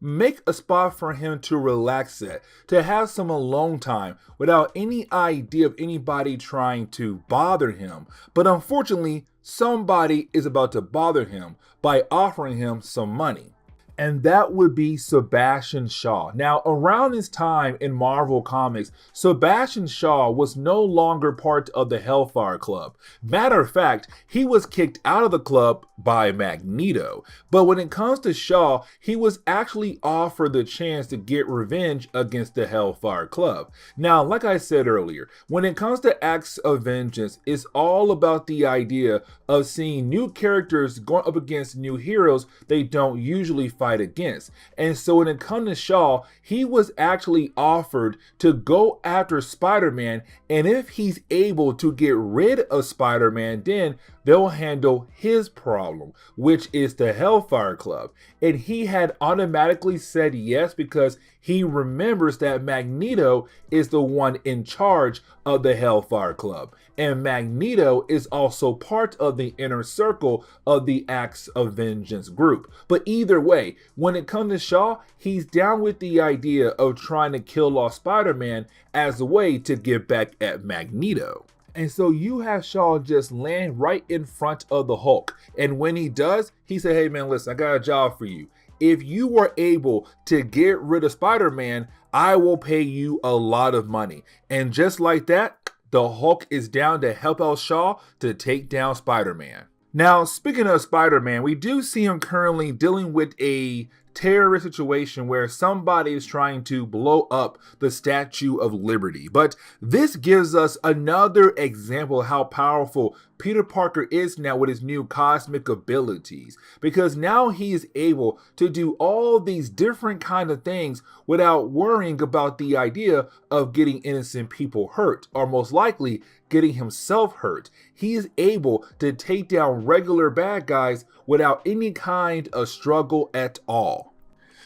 Speaker 1: make a spot for him to relax at, to have some alone time without any idea of anybody trying to bother him. But unfortunately, somebody is about to bother him by offering him some money. And that would be Sebastian Shaw. Now, around this time in Marvel Comics, Sebastian Shaw was no longer part of the Hellfire Club. Matter of fact, he was kicked out of the club by Magneto. But when it comes to Shaw, he was actually offered the chance to get revenge against the Hellfire Club. Now, like I said earlier, when it comes to acts of vengeance, it's all about the idea of seeing new characters going up against new heroes they don't usually fight against. And so when it comes to Shaw, he was actually offered to go after Spider-Man, and if he's able to get rid of Spider-Man, then they'll handle his problem, which is the Hellfire Club. And he had automatically said yes because he remembers that Magneto is the one in charge of the Hellfire Club. And Magneto is also part of the inner circle of the Acts of Vengeance group. But either way, when it comes to Shaw, he's down with the idea of trying to kill off Spider-Man as a way to get back at Magneto. And so you have Shaw just land right in front of the Hulk. And when he does, he said, hey man, listen, I got a job for you. If you were able to get rid of Spider-Man, I will pay you a lot of money. And just like that, the Hulk is down to help out Shaw to take down Spider-Man. Now, speaking of Spider-Man, we do see him currently dealing with a terrorist situation where somebody is trying to blow up the Statue of Liberty. But this gives us another example of how powerful Peter Parker is now with his new cosmic abilities, because now he is able to do all these different kind of things without worrying about the idea of getting innocent people hurt, or most likely getting himself hurt. He is able to take down regular bad guys without any kind of struggle at all.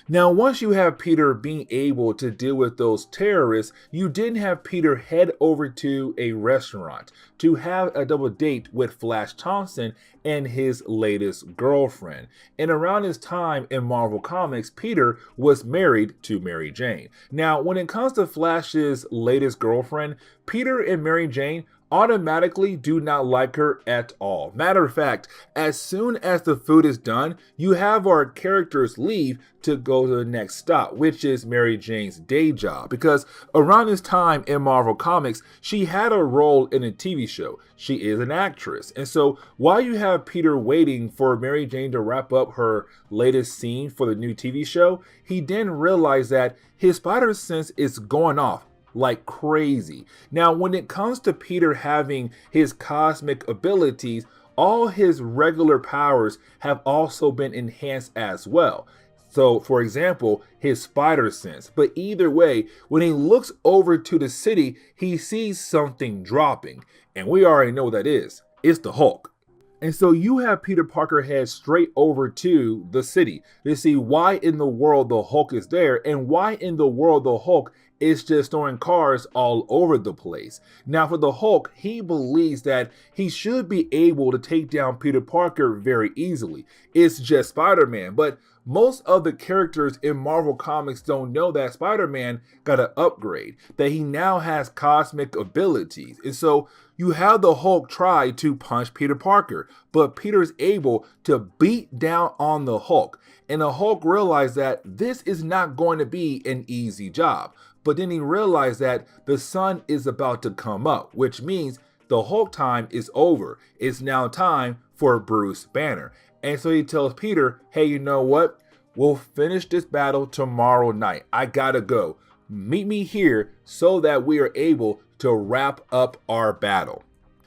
Speaker 1: Now, once you have Peter being able to deal with those terrorists, you then have Peter head over to a restaurant to have a double date with Flash Thompson and his latest girlfriend. And around this time in Marvel Comics, Peter was married to Mary Jane. Now, when it comes to Flash's latest girlfriend, Peter and Mary Jane automatically do not like her at all. Matter of fact, as soon as the food is done, you have our characters leave to go to the next stop, which is Mary Jane's day job. Because around this time in Marvel Comics, she had a role in a TV show. She is an actress. And so while you have Peter waiting for Mary Jane to wrap up her latest scene for the new TV show, he then realized that his spider sense is going off like crazy. Now, when it comes to Peter having his cosmic abilities, all his regular powers have also been enhanced as well. So, for example, his spider sense. But either way, when he looks over to the city, he sees something dropping. And we already know what that is. It's the Hulk. And so you have Peter Parker head straight over to the city to see why in the world the Hulk is there and why in the world the Hulk is just throwing cars all over the place. Now for the Hulk, he believes that he should be able to take down Peter Parker very easily. It's just Spider-Man, but most of the characters in Marvel Comics don't know that Spider-Man got an upgrade, that he now has cosmic abilities. And so you have the Hulk try to punch Peter Parker, but Peter's able to beat down on the Hulk. And the Hulk realized that this is not going to be an easy job. But then he realized that the sun is about to come up, which means the Hulk time is over. It's now time for Bruce Banner. And so he tells Peter, hey, you know what? We'll finish this battle tomorrow night. I gotta go. Meet me here so that we are able to wrap up our battle.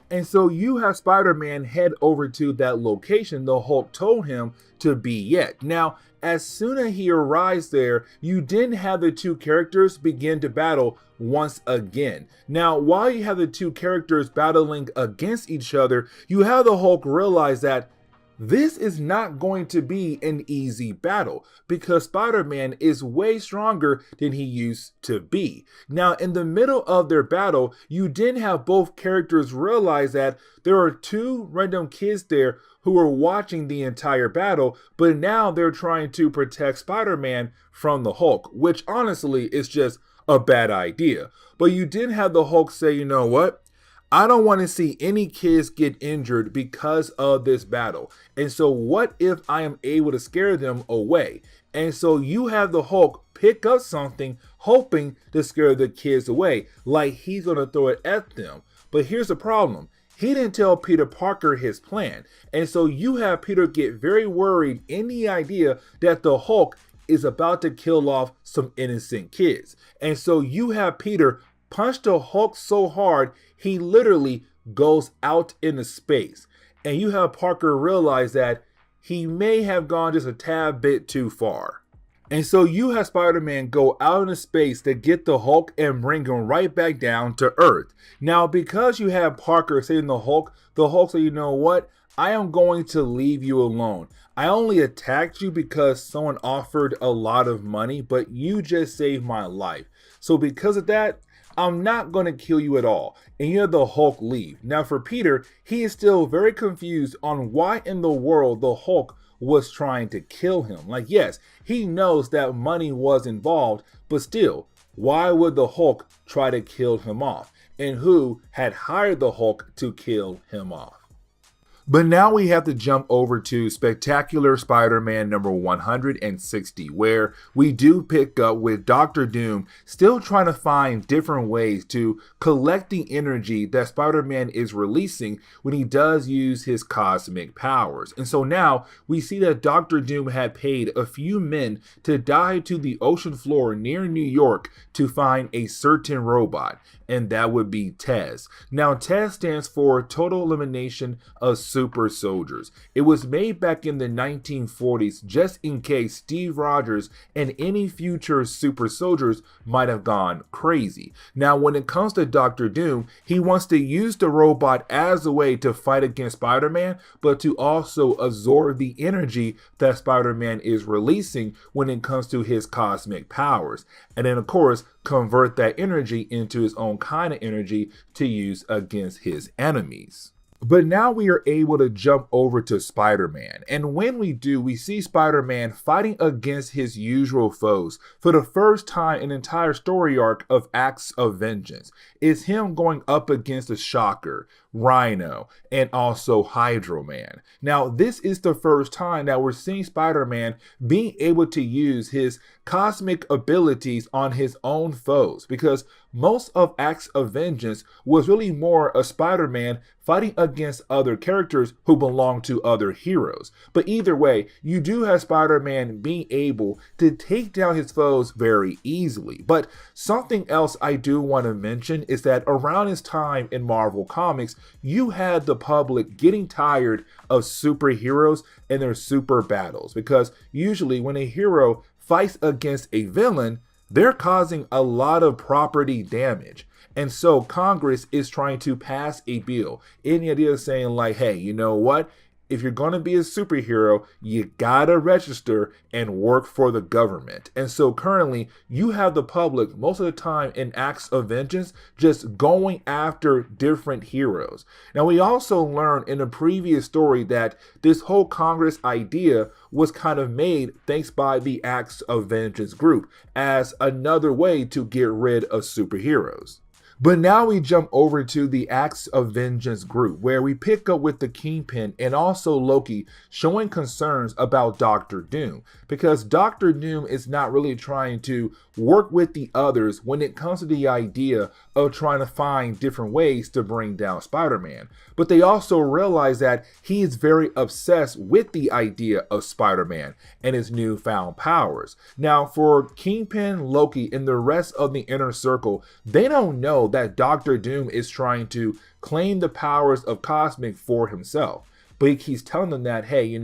Speaker 1: And so you have Spider-Man head over to that location the Hulk told him to be at. Now, as soon as he arrives there, you then have the two characters begin to battle once again. Now, while you have the two characters battling against each other, you have the Hulk realize that this is not going to be an easy battle because Spider-Man is way stronger than he used to be. Now, in the middle of their battle, you then have both characters realize that there are two random kids there who are watching the entire battle, but now they're trying to protect Spider-Man from the Hulk, which honestly is just a bad idea. But you did have the Hulk say, you know what? I don't want to see any kids get injured because of this battle. And so what if I am able to scare them away? And so you have the Hulk pick up something hoping to scare the kids away, like he's going to throw it at them. But here's the problem. He didn't tell Peter Parker his plan. And so you have Peter get very worried in the idea that the Hulk is about to kill off some innocent kids. And so you have Peter punch the Hulk so hard, he literally goes out into space. And you have Parker realize that he may have gone just a tad bit too far. And so you have Spider-Man go out into space to get the Hulk and bring him right back down to Earth. Now, because you have Parker saying the Hulk said, you know what? I am going to leave you alone. I only attacked you because someone offered a lot of money, but you just saved my life. So because of that, I'm not going to kill you at all. And you have the Hulk leave. Now for Peter, he is still very confused on why in the world the Hulk was trying to kill him. Like, yes, he knows that money was involved, but still, why would the Hulk try to kill him off? And who had hired the Hulk to kill him off? But now we have to jump over to Spectacular Spider-Man number 160, where we do pick up with Dr. Doom still trying to find different ways to collect the energy that Spider-Man is releasing when he does use his cosmic powers. And so now we see that Dr. Doom had paid a few men to dive to the ocean floor near New York to find a certain robot, and that would be TES. Now TES stands for Total Elimination of Super Soldiers. It was made back in the 1940s just in case Steve Rogers and any future super soldiers might have gone crazy. Now when it comes to Dr. Doom, he wants to use the robot as a way to fight against Spider-Man, but to also absorb the energy that Spider-Man is releasing when it comes to his cosmic powers. And then of course, convert that energy into his own kind of energy to use against his enemies. But now we are able to jump over to Spider-Man, and when we do, we see Spider-Man fighting against his usual foes for the first time in an entire story arc of Acts of Vengeance. It's him going up against the Shocker, Rhino, and also Hydro Man. Now, this is the first time that we're seeing Spider-Man being able to use his cosmic abilities on his own foes, because most of Acts of Vengeance was really more a Spider-Man fighting against other characters who belong to other heroes. But either way, you do have Spider-Man being able to take down his foes very easily. But something else I do want to mention is that around this time in Marvel Comics, you had the public getting tired of superheroes and their super battles, because usually when a hero fights against a villain, they're causing a lot of property damage. And so Congress is trying to pass a bill in the idea of saying like, hey, you know what? If you're going to be a superhero, you gotta register and work for the government. And so currently you have the public most of the time in Acts of Vengeance just going after different heroes. Now we also learned in a previous story that this whole Congress idea was kind of made thanks by the Acts of Vengeance group as another way to get rid of superheroes. But now we jump over to the Acts of Vengeance group, where we pick up with the Kingpin and also Loki showing concerns about Dr. Doom, because Dr. Doom is not really trying to work with the others when it comes to the idea of trying to find different ways to bring down Spider-Man. But they also realize that he is very obsessed with the idea of Spider-Man and his newfound powers. Now for Kingpin, Loki, and the rest of the inner circle, they don't know know that Doctor Doom is trying to claim the powers of Cosmic for himself. But he keeps telling them that, hey,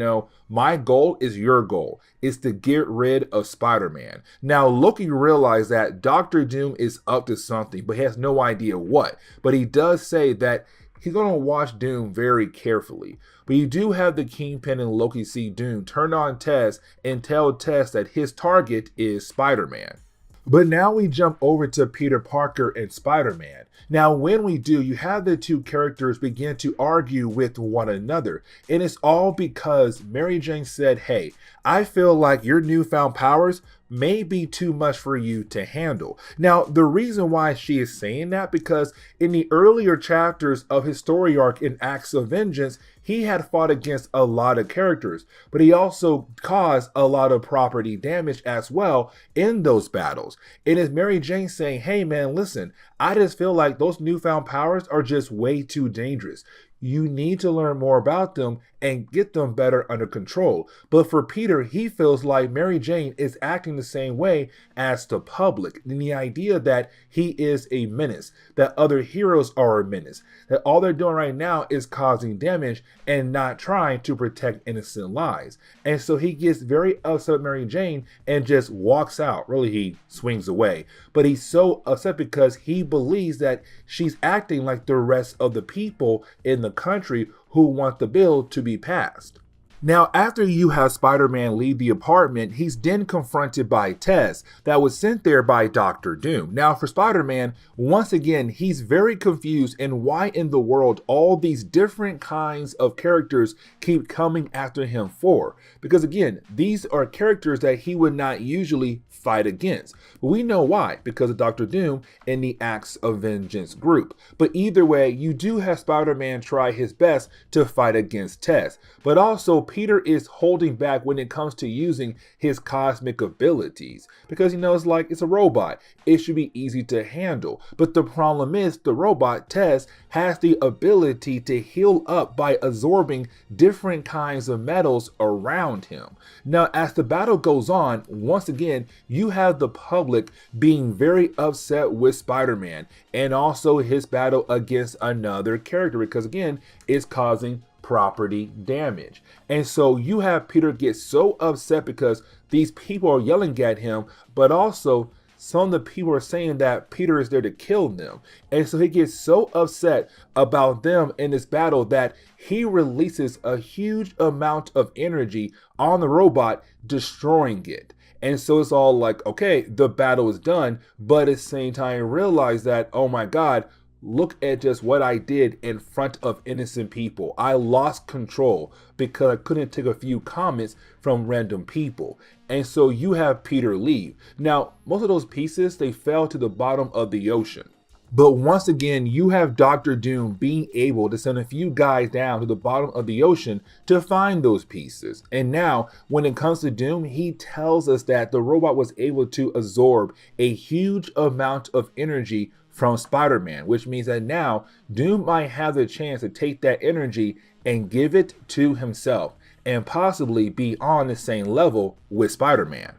Speaker 1: my goal is your goal. It's to get rid of Spider-Man. Now, Loki realized that Doctor Doom is up to something, but he has no idea what. But he does say that he's going to watch Doom very carefully. But you do have the Kingpin and Loki see Doom turn on Tess and tell Tess that his target is Spider-Man. But now we jump over to Peter Parker and Spider-Man. Now, when we do, you have the two characters begin to argue with one another. And it's all because Mary Jane said, hey, I feel like your newfound powers may be too much for you to handle. Now, the reason why she is saying that, because in the earlier chapters of his story arc in Acts of Vengeance, he had fought against a lot of characters, but he also caused a lot of property damage as well in those battles. And it's Mary Jane saying, hey man, listen, I just feel like those newfound powers are just way too dangerous. You need to learn more about them and get them better under control. But for Peter, he feels like Mary Jane is acting the same way as the public. And the idea that he is a menace, that other heroes are a menace, that all they're doing right now is causing damage and not trying to protect innocent lives. And so he gets very upset with Mary Jane and just walks out. Really, he swings away. But he's so upset because he believes that she's acting like the rest of the people in the country who want the bill to be passed. Now, after you have Spider-Man leave the apartment, he's then confronted by Tess that was sent there by Doctor Doom. Now, for Spider-Man, once again, he's very confused in why in the world all these different kinds of characters keep coming after him for. Because again, these are characters that he would not usually fight against. But we know why, because of Doctor Doom and the Acts of Vengeance group. But either way, you do have Spider-Man try his best to fight against Tess. But also, Peter is holding back when it comes to using his cosmic abilities. Because, it's like it's a robot. It should be easy to handle. But the problem is, the robot, Tess, has the ability to heal up by absorbing different kinds of metals around him. Now, as the battle goes on, once again, you have the public being very upset with Spider-Man and also his battle against another character because, again, it's causing property damage. And so you have Peter get so upset because these people are yelling at him, but also some of the people are saying that Peter is there to kill them. And so he gets so upset about them in this battle that he releases a huge amount of energy on the robot, destroying it. And so it's all like, okay, the battle is done, but at the same time realize that, oh my God, look at just what I did in front of innocent people. I lost control because I couldn't take a few comments from random people. And so you have Peter leave. Now, most of those pieces, they fell to the bottom of the ocean. But once again, you have Doctor Doom being able to send a few guys down to the bottom of the ocean to find those pieces. And now, when it comes to Doom, he tells us that the robot was able to absorb a huge amount of energy from Spider-Man, which means that now Doom might have the chance to take that energy and give it to himself and possibly be on the same level with Spider-Man.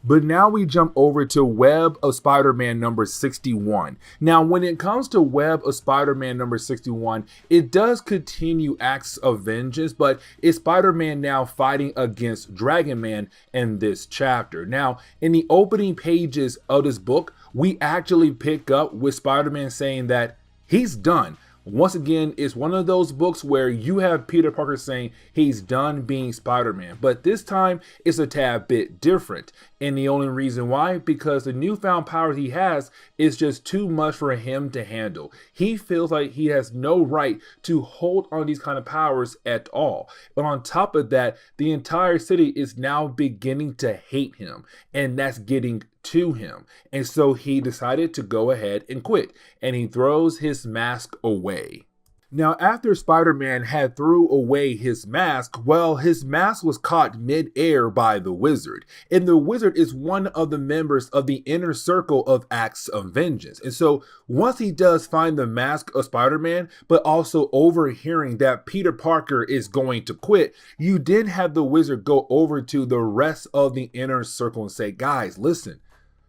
Speaker 1: But now we jump over to Web of Spider-Man number 61. Now, when it comes to Web of Spider-Man number 61, it does continue Acts of Vengeance, but it's Spider-Man now fighting against Dragon Man in this chapter. Now, in the opening pages of this book, we actually pick up with Spider-Man saying that he's done. Once again, it's one of those books where you have Peter Parker saying he's done being Spider-Man, but this time it's a tad bit different. And the only reason why, because the newfound powers he has is just too much for him to handle. He feels like he has no right to hold on these kind of powers at all. But on top of that, the entire city is now beginning to hate him, and that's getting to him. And so he decided to go ahead and quit, and he throws his mask away. Now, after Spider-Man had threw away his mask, well, his mask was caught mid-air by the Wizard. And the Wizard is one of the members of the inner circle of Acts of Vengeance. And so once he does find the mask of Spider-Man, but also overhearing that Peter Parker is going to quit, you then have the Wizard go over to the rest of the inner circle and say, guys, listen,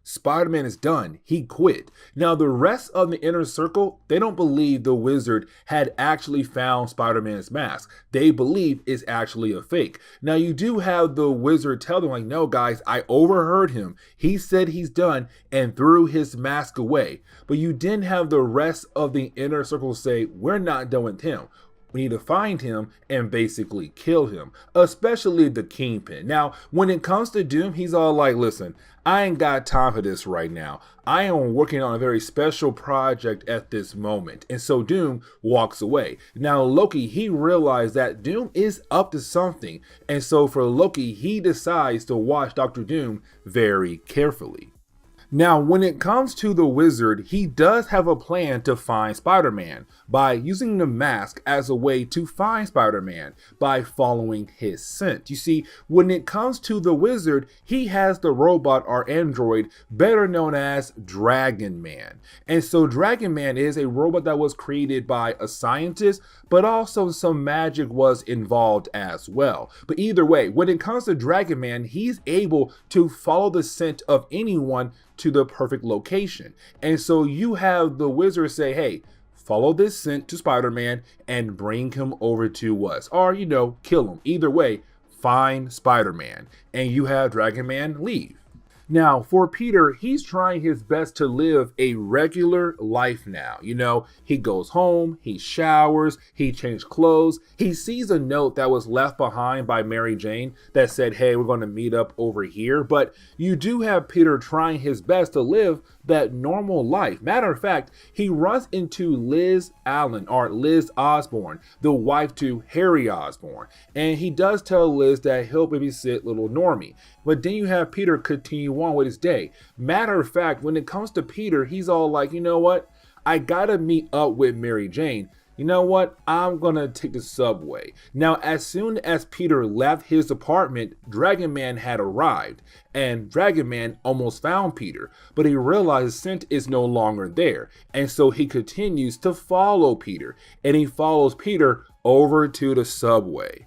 Speaker 1: Spider-Man is done. He quit. Now, the rest of the inner circle, they don't believe the wizard had actually found Spider-Man's mask. They believe it's actually a fake. Now, you do have the wizard tell them, like, no, guys, I overheard him. He said he's done and threw his mask away. But you didn't have the rest of the inner circle say, we're not done with him. We need to find him and basically kill him, especially the Kingpin. Now, when it comes to Doom, he's all like, listen, I ain't got time for this right now. I am working on a very special project at this moment. And so Doom walks away. Now, Loki, he realized that Doom is up to something. And so for Loki, he decides to watch Dr. Doom very carefully. Now, when it comes to the wizard, he does have a plan to find Spider-Man by using the mask as a way to find Spider-Man by following his scent. You see, when it comes to the wizard, he has the robot or android better known as Dragon Man. And so Dragon Man is a robot that was created by a scientist, but also some magic was involved as well. But either way, when it comes to Dragon Man, he's able to follow the scent of anyone to the perfect location. And so you have the wizard say, hey, follow this scent to Spider-Man and bring him over to us. Or, kill him. Either way, find Spider-Man. And you have Dragon Man leave. Now, for Peter, he's trying his best to live a regular life now. He goes home, he showers, he changes clothes. He sees a note that was left behind by Mary Jane that said, hey, we're going to meet up over here. But you do have Peter trying his best to live that normal life. Matter of fact, he runs into Liz Allen, or Liz Osborn, the wife to Harry Osborn. And he does tell Liz that he'll babysit little Normie. But then you have Peter continue on with his day. Matter of fact, when it comes to Peter, he's all like, you know what? I gotta meet up with Mary Jane. You know what? I'm gonna take the subway. Now, as soon as Peter left his apartment, Dragon Man had arrived, and Dragon Man almost found Peter, but he realized the scent is no longer there, and so he continues to follow Peter, and he follows Peter over to the subway.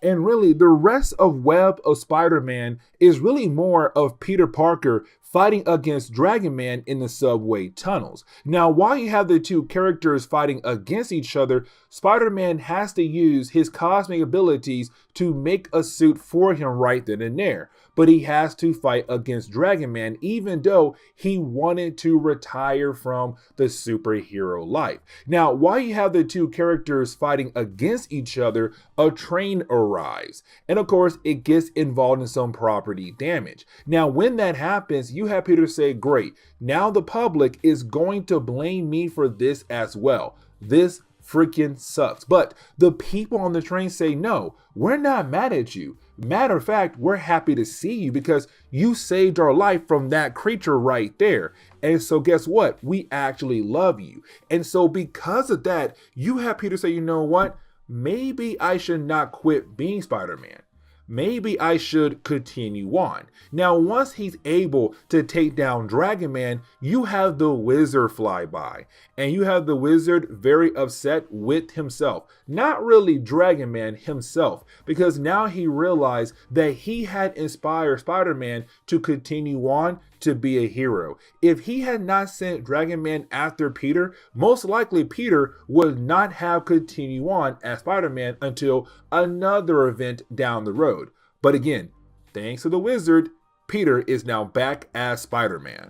Speaker 1: And really, the rest of Web of Spider-Man is really more of Peter Parker fighting against Dragon Man in the subway tunnels. Now, while you have the two characters fighting against each other, Spider-Man has to use his cosmic abilities to make a suit for him right then and there. But he has to fight against Dragon Man, even though he wanted to retire from the superhero life. Now, while you have the two characters fighting against each other, a train arrives. And of course, it gets involved in some property damage. Now, when that happens, you have Peter say, great, now the public is going to blame me for this as well. This freaking sucks. But the people on the train say, no, we're not mad at you. Matter of fact, we're happy to see you because you saved our life from that creature right there. And so guess what? We actually love you. And so because of that, you have Peter say, you know what? Maybe I should not quit being Spider-Man. Maybe I should continue on. Now, once he's able to take down Dragon Man, you have the wizard fly by. And you have the wizard very upset with himself. Not really Dragon Man himself, because now he realized that he had inspired Spider-Man to continue on to be a hero. If he had not sent Dragon Man after Peter, most likely Peter would not have continued on as Spider-Man until another event down the road. But again, thanks to the wizard, Peter is now back as Spider-Man.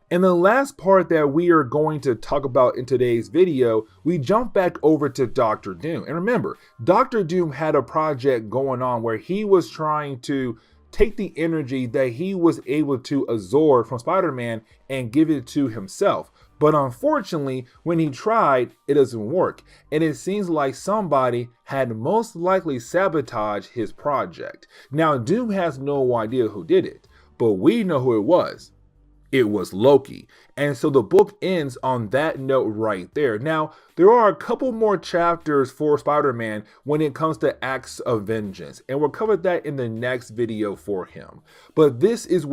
Speaker 1: And the last part that we are going to talk about in today's video, we jump back over to Dr. Doom. And remember, Dr. Doom had a project going on where he was trying to take the energy that he was able to absorb from Spider-Man and give it to himself. But unfortunately, when he tried, it doesn't work. And it seems like somebody had most likely sabotaged his project. Now, Doom has no idea who did it, but we know who it was. It was Loki. And so the book ends on that note right there. Now, there are a couple more chapters for Spider-Man when it comes to acts of vengeance, and we'll cover that in the next video for him. But this is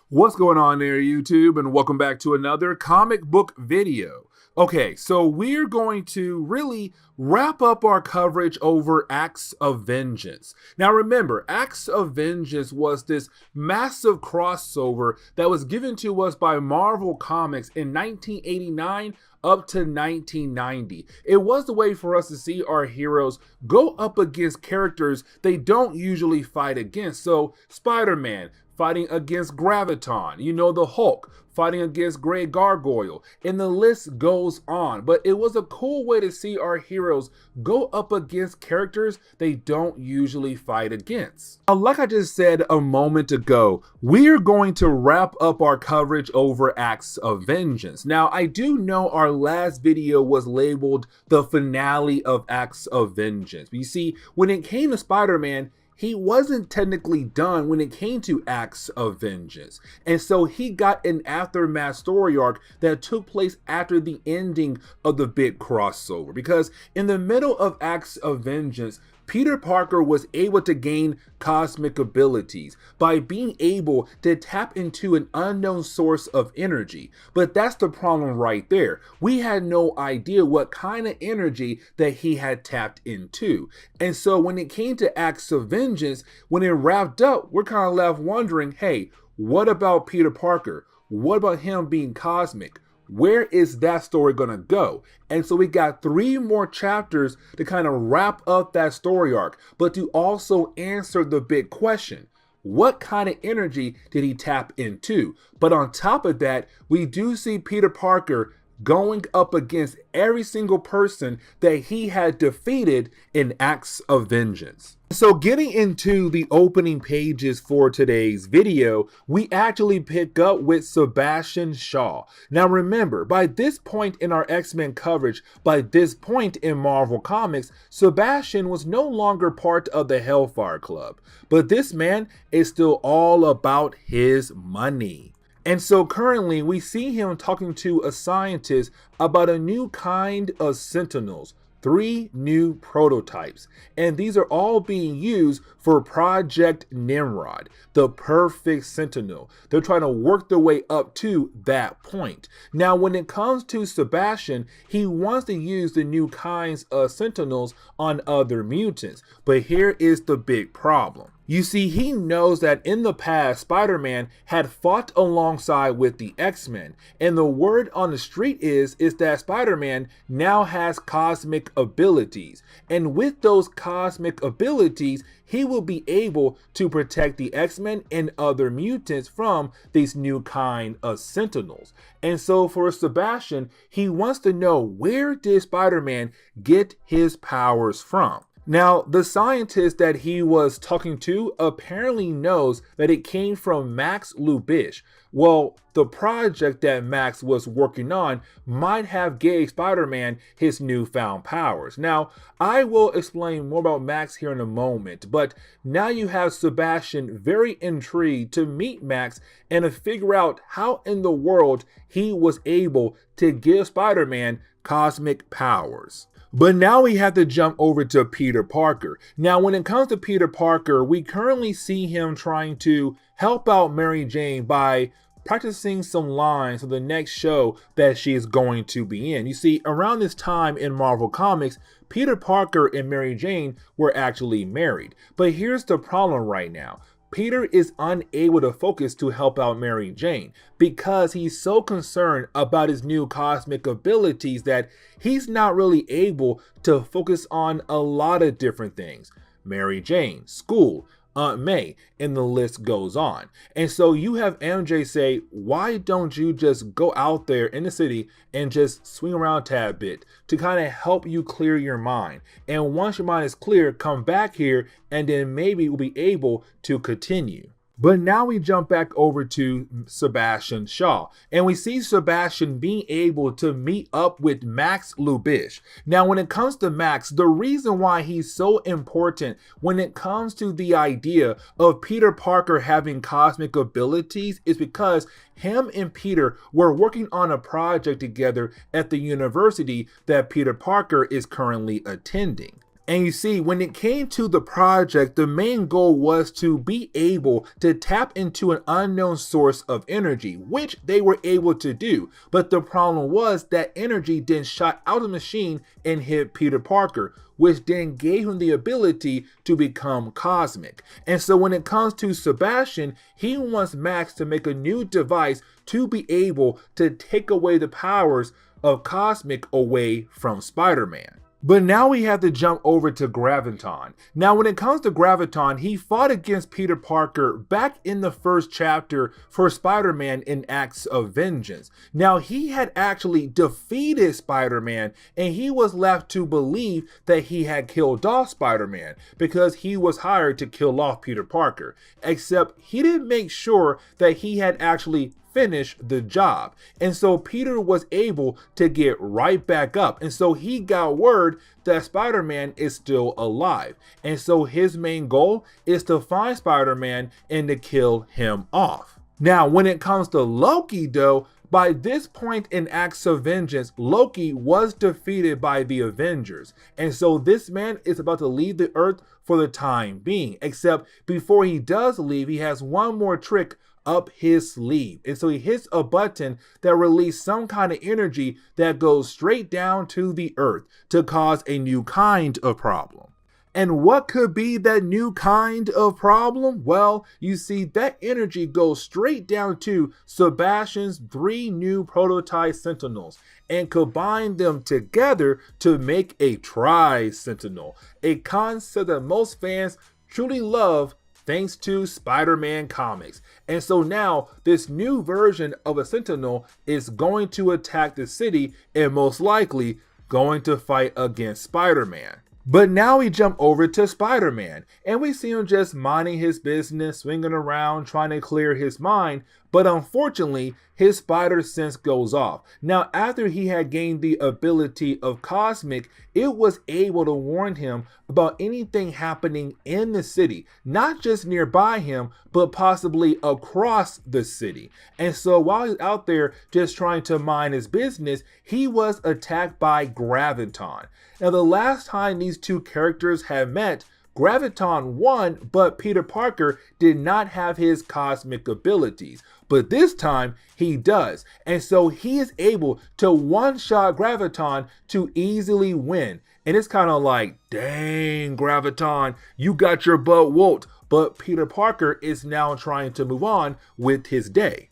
Speaker 1: What's going on there, YouTube, and welcome back to another comic book video. Okay, so we're going to really wrap up our coverage over Acts of Vengeance. Now remember, Acts of Vengeance was this massive crossover that was given to us by Marvel Comics in 1989 up to 1990. It was the way for us to see our heroes go up against characters they don't usually fight against. So Spider-Man fighting against Graviton, the Hulk fighting against Grey Gargoyle, and the list goes on. But it was a cool way to see our heroes go up against characters they don't usually fight against. Now, like I just said a moment ago, we're going to wrap up our coverage over Acts of Vengeance. Now, I do know our last video was labeled the finale of Acts of Vengeance. But you see, when it came to Spider-Man, he wasn't technically done when it came to Acts of Vengeance. And so he got an aftermath story arc that took place after the ending of the big crossover. Because in the middle of Acts of Vengeance, Peter Parker was able to gain cosmic abilities by being able to tap into an unknown source of energy. But that's the problem right there. We had no idea what kind of energy that he had tapped into. And so when it came to Acts of Vengeance, when it wrapped up, we're kind of left wondering, hey, what about Peter Parker? What about him being cosmic? Where is that story going to go? And so we got 3 more chapters to kind of wrap up that story arc, but to also answer the big question. What kind of energy did he tap into? But on top of that, we do see Peter Parker going up against every single person that he had defeated in Acts of Vengeance. So getting into the opening pages for today's video, we actually pick up with Sebastian Shaw. Now remember, by this point in our X-Men coverage, by this point in Marvel Comics, Sebastian was no longer part of the Hellfire Club. But this man is still all about his money. And so currently we see him talking to a scientist about a new kind of Sentinels, 3 new prototypes. And these are all being used for Project Nimrod, the perfect Sentinel. They're trying to work their way up to that point. Now, when it comes to Sebastian, he wants to use the new kinds of Sentinels on other mutants. But here is the big problem. You see, he knows that in the past, Spider-Man had fought alongside with the X-Men, and the word on the street is that Spider-Man now has cosmic abilities, and with those cosmic abilities, he will be able to protect the X-Men and other mutants from these new kind of Sentinels. And so for Sebastian, he wants to know, where did Spider-Man get his powers from? Now, the scientist that he was talking to apparently knows that it came from Max Lubish. Well, the project that Max was working on might have gave Spider-Man his newfound powers. Now, I will explain more about Max here in a moment, but now you have Sebastian very intrigued to meet Max and to figure out how in the world he was able to give Spider-Man cosmic powers. But now we have to jump over to Peter Parker. Now, when it comes to Peter Parker, we currently see him trying to help out Mary Jane by practicing some lines for the next show that she is going to be in. You see, around this time in Marvel Comics, Peter Parker and Mary Jane were actually married. But here's the problem right now. Peter is unable to focus to help out Mary Jane because he's so concerned about his new cosmic abilities that he's not really able to focus on a lot of different things. Mary Jane, school, Aunt May, and the list goes on. And so you have MJ say, why don't you just go out there in the city and just swing around a tad bit to kind of help you clear your mind. And once your mind is clear, come back here and then maybe we'll be able to continue. But now we jump back over to Sebastian Shaw, and we see Sebastian being able to meet up with Max Lubish. Now, when it comes to Max, the reason why he's so important when it comes to the idea of Peter Parker having cosmic abilities is because him and Peter were working on a project together at the university that Peter Parker is currently attending. And you see, when it came to the project, the main goal was to be able to tap into an unknown source of energy, which they were able to do. But the problem was that energy then shot out of the machine and hit Peter Parker, which then gave him the ability to become cosmic. And so when it comes to Sebastian, he wants Max to make a new device to be able to take away the powers of cosmic away from Spider-Man. But now we have to jump over to Graviton. Now when it comes to Graviton, he fought against Peter Parker back in the first chapter for Spider-Man in Acts of Vengeance. Now he had actually defeated Spider-Man, and he was left to believe that he had killed off Spider-Man because he was hired to kill off Peter Parker. Except he didn't make sure that he had actually finish the job. And so Peter was able to get right back up. And so he got word that Spider-Man is still alive. And so his main goal is to find Spider-Man and to kill him off. Now, when it comes to Loki though, by this point in Acts of Vengeance, Loki was defeated by the Avengers. And so this man is about to leave the Earth for the time being. Except before he does leave, he has one more trick up his sleeve. And so he hits a button that releases some kind of energy that goes straight down to the Earth to cause a new kind of problem. And what could be that new kind of problem? Well, you see, that energy goes straight down to Sebastian's 3 new prototype Sentinels and combine them together to make a Tri-Sentinel, a concept that most fans truly love thanks to Spider-Man comics. And so now this new version of a Sentinel is going to attack the city and most likely going to fight against Spider-Man. But now we jump over to Spider-Man and we see him just minding his business, swinging around, trying to clear his mind. But unfortunately, his spider sense goes off. Now, after he had gained the ability of Cosmic, it was able to warn him about anything happening in the city, not just nearby him, but possibly across the city. And so while he's out there just trying to mind his business, he was attacked by Graviton. Now, the last time these two characters had met, Graviton won, but Peter Parker did not have his cosmic abilities. But this time he does. And so he is able to one-shot Graviton to easily win. And it's kind of like, dang, Graviton, you got your butt whooped. But Peter Parker is now trying to move on with his day.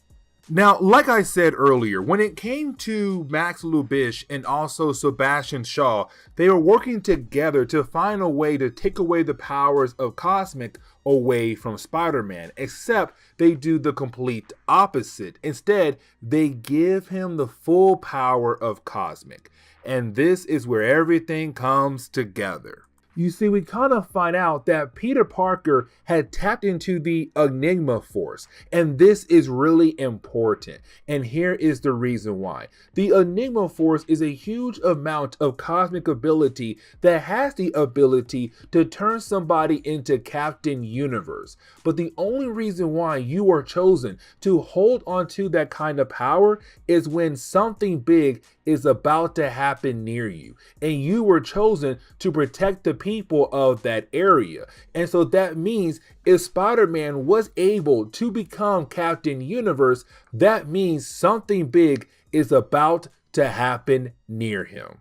Speaker 1: Now, like I said earlier, when it came to Max Lubish and also Sebastian Shaw, they were working together to find a way to take away the powers of Cosmic away from Spider-Man, except they do the complete opposite. Instead, they give him the full power of Cosmic. And this is where everything comes together. You see, we kind of find out that Peter Parker had tapped into the Enigma Force, and this is really important. And here is the reason why. The Enigma Force is a huge amount of cosmic ability that has the ability to turn somebody into Captain Universe. But the only reason why you are chosen to hold onto that kind of power is when something big is about to happen near you, and you were chosen to protect the people of that area. And so that means if Spider-Man was able to become Captain Universe, that means something big is about to happen near him.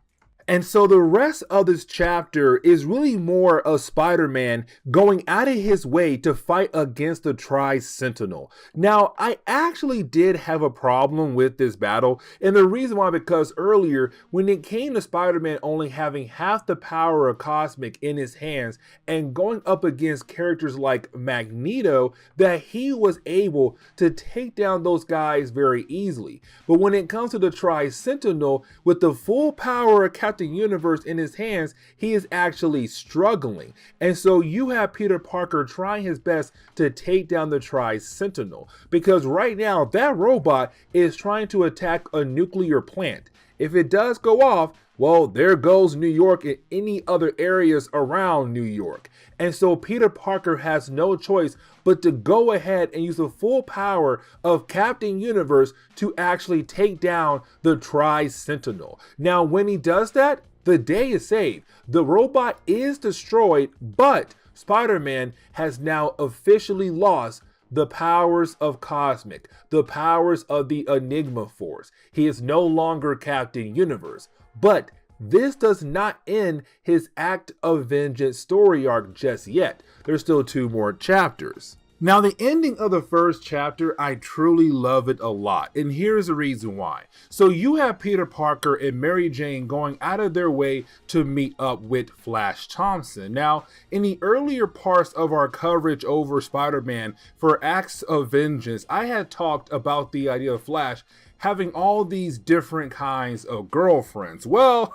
Speaker 1: And so the rest of this chapter is really more of Spider-Man going out of his way to fight against the Tri-Sentinel. Now, I actually did have a problem with this battle, and the reason why, because earlier, when it came to Spider-Man only having half the power of Cosmic in his hands and going up against characters like Magneto, that he was able to take down those guys very easily. But when it comes to the Tri-Sentinel, with the full power of Captain Universe in his hands, he is actually struggling. And so you have Peter Parker trying his best to take down the Tri-Sentinel, because right now that robot is trying to attack a nuclear plant. If it does go off, well, there goes New York and any other areas around New York. And so Peter Parker has no choice but to go ahead and use the full power of Captain Universe to actually take down the Tri-Sentinel. Now, when he does that, The day is saved. The robot is destroyed, but Spider-Man has now officially lost the powers of Cosmic, the powers of the Enigma Force. He is no longer Captain Universe. But this does not end his Act of Vengeance story arc just yet. There's still 2 more chapters. Now, the ending of the first chapter, I truly love it a lot, and here's the reason why. So you have Peter Parker and Mary Jane going out of their way to meet up with Flash Thompson. Now, in the earlier parts of our coverage over Spider-Man for Acts of Vengeance, I had talked about the idea of Flash having all these different kinds of girlfriends. Well,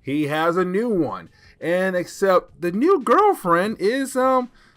Speaker 1: he has a new one, and except the new girlfriend is,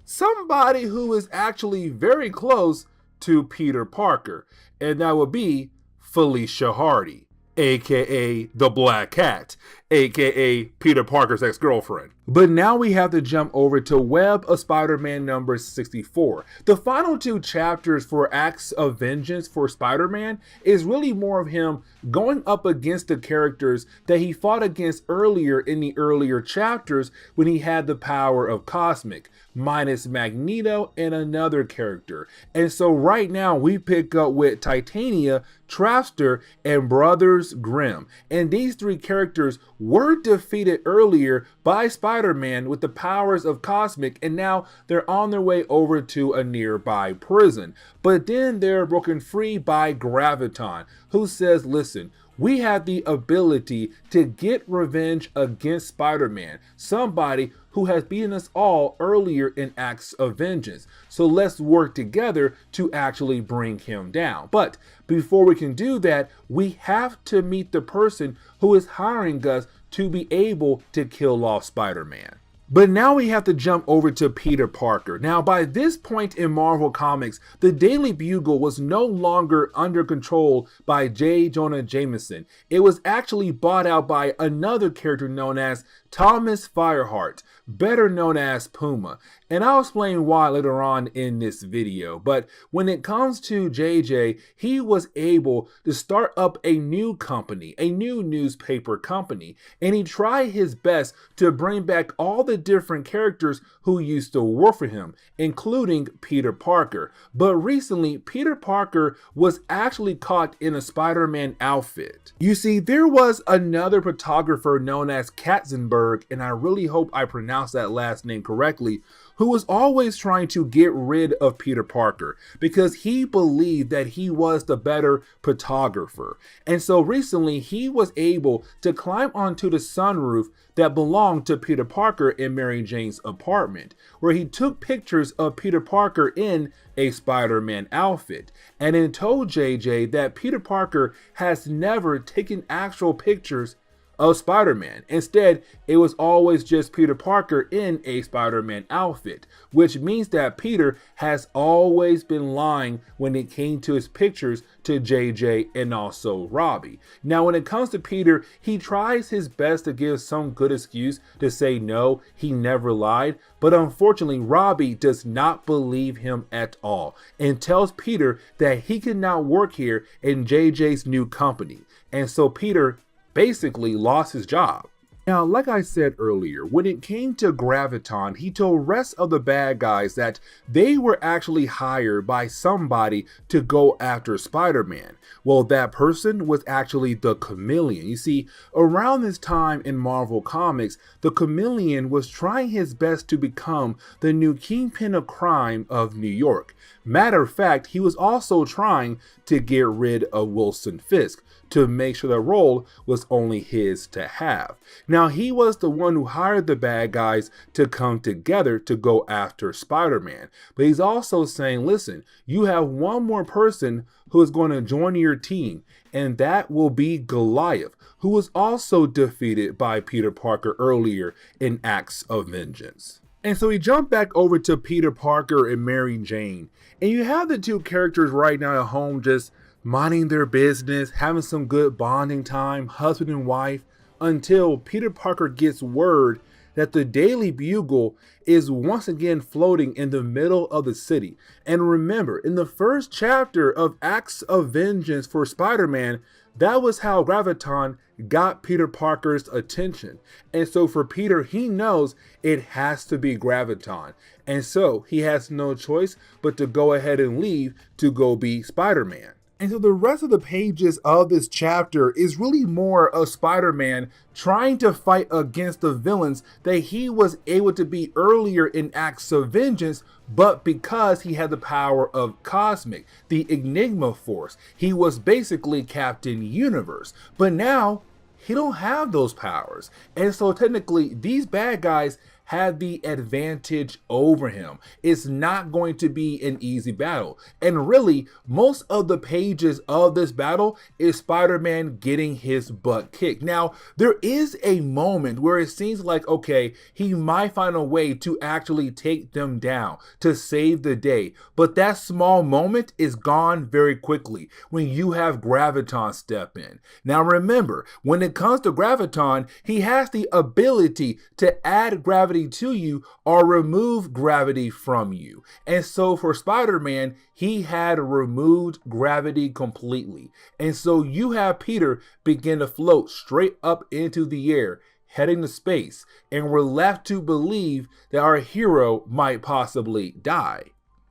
Speaker 1: somebody who is actually very close to Peter Parker, and that would be Felicia Hardy, aka the Black Cat, aka Peter Parker's ex-girlfriend. But now we have to jump over to Web of Spider-Man number 64. The final 2 chapters for Acts of Vengeance for Spider-Man is really more of him going up against the characters that he fought against earlier in the earlier chapters when he had the power of Cosmic, minus Magneto and another character. And so right now we pick up with Titania, Trapster, and Brothers Grimm. And these 3 characters were defeated earlier by Spider-Man with the powers of Cosmic, and now they're on their way over to a nearby prison. But then they're broken free by Graviton, who says, listen, we have the ability to get revenge against Spider-Man, somebody who has beaten us all earlier in Acts of Vengeance. So let's work together to actually bring him down. But before we can do that, we have to meet the person who is hiring us to be able to kill off Spider-Man. But now we have to jump over to Peter Parker. Now, by this point in Marvel Comics, the Daily Bugle was no longer under control by J. Jonah Jameson. It was actually bought out by another character known as Thomas Fireheart, better known as Puma. And I'll explain why later on in this video. But when it comes to JJ, he was able to start up a new company, a new newspaper company. And he tried his best to bring back all the different characters who used to work for him, including Peter Parker. But recently, Peter Parker was actually caught in a Spider-Man outfit. You see, there was another photographer known as Katzenberg, and I really hope I pronounced that last name correctly, who was always trying to get rid of Peter Parker because he believed that he was the better photographer. And so recently he was able to climb onto the sunroof that belonged to Peter Parker in Mary Jane's apartment, where he took pictures of Peter Parker in a Spider-Man outfit, and then told JJ that Peter Parker has never taken actual pictures of Spider-Man. Instead, it was always just Peter Parker in a Spider-Man outfit, which means that Peter has always been lying when it came to his pictures to JJ and also Robbie. Now, when it comes to Peter, he tries his best to give some good excuse to say no, he never lied, but unfortunately, Robbie does not believe him at all and tells Peter that he cannot work here in JJ's new company. And so Peter basically lost his job. Now, like I said earlier, when it came to Graviton, he told rest of the bad guys that they were actually hired by somebody to go after Spider-Man. Well, that person was actually the Chameleon. You see, around this time in Marvel Comics, the Chameleon was trying his best to become the new kingpin of crime of New York. Matter of fact, he was also trying to get rid of Wilson Fisk to make sure the role was only his to have. Now, he was the one who hired the bad guys to come together to go after Spider-Man. But he's also saying, listen, you have one more person who is going to join your team, and that will be Goliath, who was also defeated by Peter Parker earlier in Acts of Vengeance. And so we jump back over to Peter Parker and Mary Jane, and you have the two characters right now at home just minding their business, having some good bonding time, husband and wife, until Peter Parker gets word that the Daily Bugle is once again floating in the middle of the city. And remember, in the first chapter of Acts of Vengeance for Spider-Man, that was how Graviton got Peter Parker's attention. And so for Peter, he knows it has to be Graviton. And so he has no choice but to go ahead and leave to go be Spider-Man. And so the rest of the pages of this chapter is really more of Spider-Man trying to fight against the villains that he was able to be earlier in Acts of Vengeance, but because he had the power of Cosmic, the Enigma Force, he was basically Captain Universe. But now he don't have those powers. And so technically these bad guys have the advantage over him. It's not going to be an easy battle. And really, most of the pages of this battle is Spider-Man getting his butt kicked. Now, there is a moment where it seems like, okay, he might find a way to actually take them down, to save the day. But that small moment is gone very quickly when you have Graviton step in. Now remember, when it comes to Graviton, he has the ability to add gravity to you or remove gravity from you. And so for Spider-Man, he had removed gravity completely. And so you have Peter begin to float straight up into the air, heading to space, and we're left to believe that our hero might possibly die.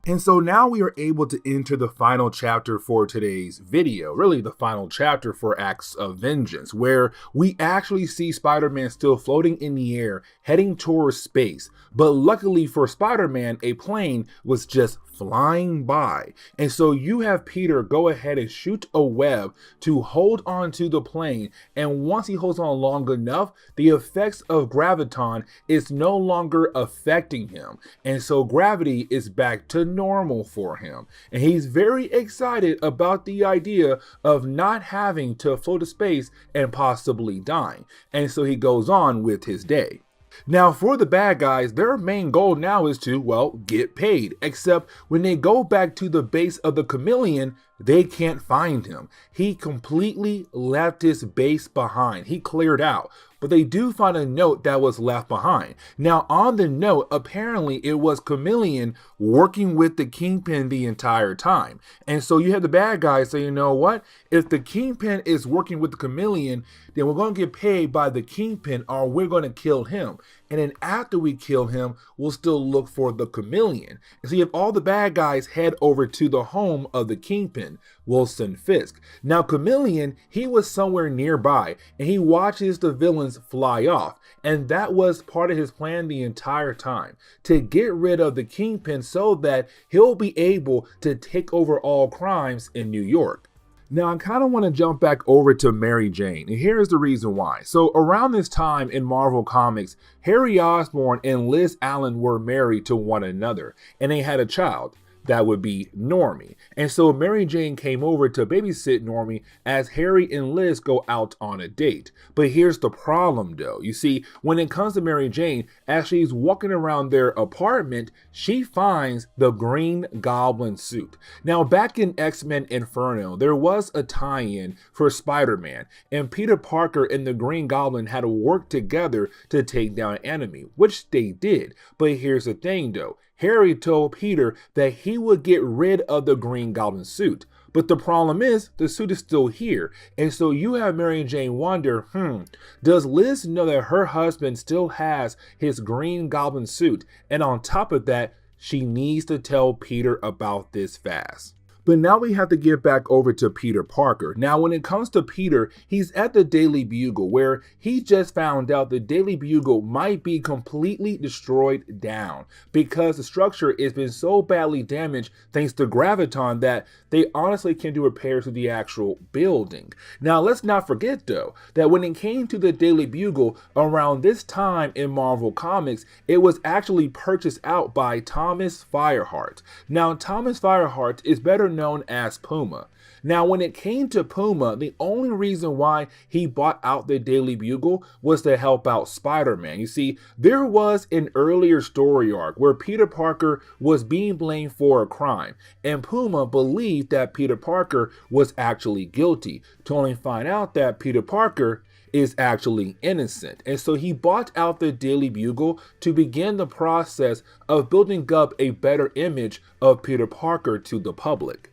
Speaker 1: And so now we are able to enter the final chapter for today's video, really the final chapter for Acts of Vengeance, where we actually see Spider-Man still floating in the air, heading towards space. But luckily for Spider-Man, a plane was just flying by. And so you have Peter go ahead and shoot a web to hold on to the plane. And once he holds on long enough, the effects of Graviton is no longer affecting him. And so gravity is back to normal for him. And he's very excited about the idea of not having to float to space and possibly dying. And so he goes on with his day. Now, for the bad guys, their main goal now is to, well, get paid. Except when they go back to the base of the Chameleon, they can't find him. He completely left his base behind. He cleared out. But they do find a note that was left behind. Now, on the note, apparently it was Chameleon working with the Kingpin the entire time. And so you have the bad guys say, you know what? If the Kingpin is working with the Chameleon, then we're going to get paid by the Kingpin or we're going to kill him. And then after we kill him, we'll still look for the Chameleon. And so you have all the bad guys head over to the home of the Kingpin, Wilson Fisk. Now, Chameleon, he was somewhere nearby and he watches the villains fly off. And that was part of his plan the entire time, to get rid of the Kingpin so that he'll be able to take over all crimes in New York. Now, I kind of want to jump back over to Mary Jane, and here's the reason why. So around this time in Marvel Comics, Harry Osborn and Liz Allen were married to one another, and they had a child. That would be Normie. And so Mary Jane came over to babysit Normie as Harry and Liz go out on a date. But here's the problem though. You see, when it comes to Mary Jane, as she's walking around their apartment, she finds the Green Goblin suit. Now, back in X-Men Inferno, there was a tie-in for Spider-Man, and Peter Parker and the Green Goblin had to work together to take down an enemy, which they did. But here's the thing though. Harry told Peter that he would get rid of the Green Goblin suit. But the problem is, the suit is still here. And so you have Mary Jane wonder, does Liz know that her husband still has his Green Goblin suit? And on top of that, she needs to tell Peter about this fast. But now we have to get back over to Peter Parker. Now, when it comes to Peter, he's at the Daily Bugle, where he just found out the Daily Bugle might be completely destroyed down because the structure has been so badly damaged thanks to Graviton that they honestly can't do repairs to the actual building. Now, let's not forget, though, that when it came to the Daily Bugle, around this time in Marvel Comics, it was actually purchased out by Thomas Fireheart. Now, Thomas Fireheart is better known as Puma. Now, when it came to Puma, the only reason why he bought out the Daily Bugle was to help out Spider-Man. You see, there was an earlier story arc where Peter Parker was being blamed for a crime, and Puma believed that Peter Parker was actually guilty, to only find out that Peter Parker is actually innocent. And so he bought out the Daily Bugle to begin the process of building up a better image of Peter Parker to the public.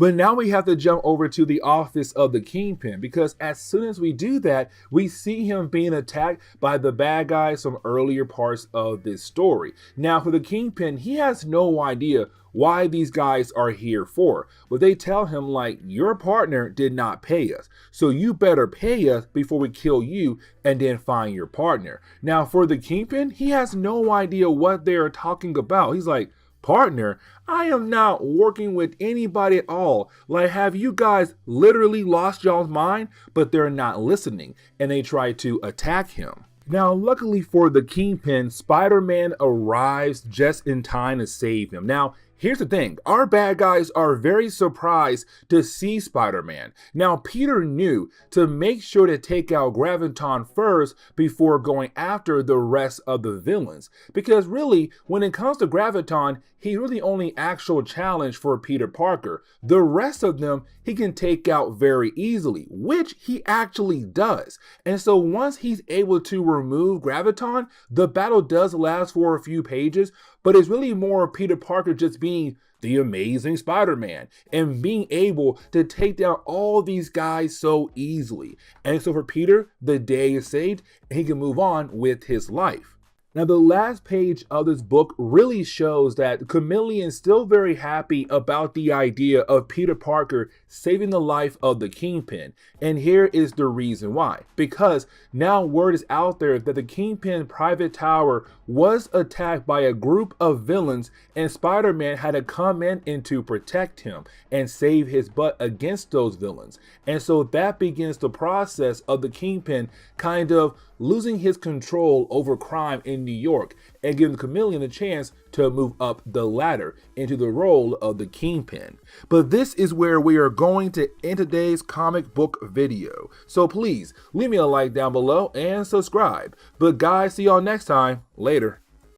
Speaker 1: But now we have to jump over to the office of the Kingpin, because as soon as we do that, we see him being attacked by the bad guys from earlier parts of this story. Now, for the Kingpin, he has no idea why these guys are here for. But they tell him, like, your partner did not pay us, so you better pay us before we kill you and then find your partner. Now, for the Kingpin, he has no idea what they're talking about. He's like, partner? I am not working with anybody at all. Like, have you guys literally lost y'all's mind? But they're not listening, and they try to attack him. Now, luckily for the Kingpin, Spider-Man arrives just in time to save him. Now, here's the thing, our bad guys are very surprised to see Spider-Man. Now, Peter knew to make sure to take out Graviton first before going after the rest of the villains. Because really, when it comes to Graviton, he's really only actual challenge for Peter Parker. The rest of them, he can take out very easily, which he actually does. And so once he's able to remove Graviton, the battle does last for a few pages, but it's really more Peter Parker just being the amazing Spider-Man and being able to take down all these guys so easily. And so for Peter, the day is saved and he can move on with his life. Now, the last page of this book really shows that Chameleon's still very happy about the idea of Peter Parker saving the life of the Kingpin. And here is the reason why. Because now word is out there that the Kingpin private tower was attacked by a group of villains, and Spider-Man had to come in to protect him and save his butt against those villains. And so that begins the process of the Kingpin kind of losing his control over crime in New York and giving the Chameleon a chance to move up the ladder into the role of the Kingpin. But this is where we are going to end today's comic book video. So please leave me a like down below and subscribe. But guys, see y'all next time. Later.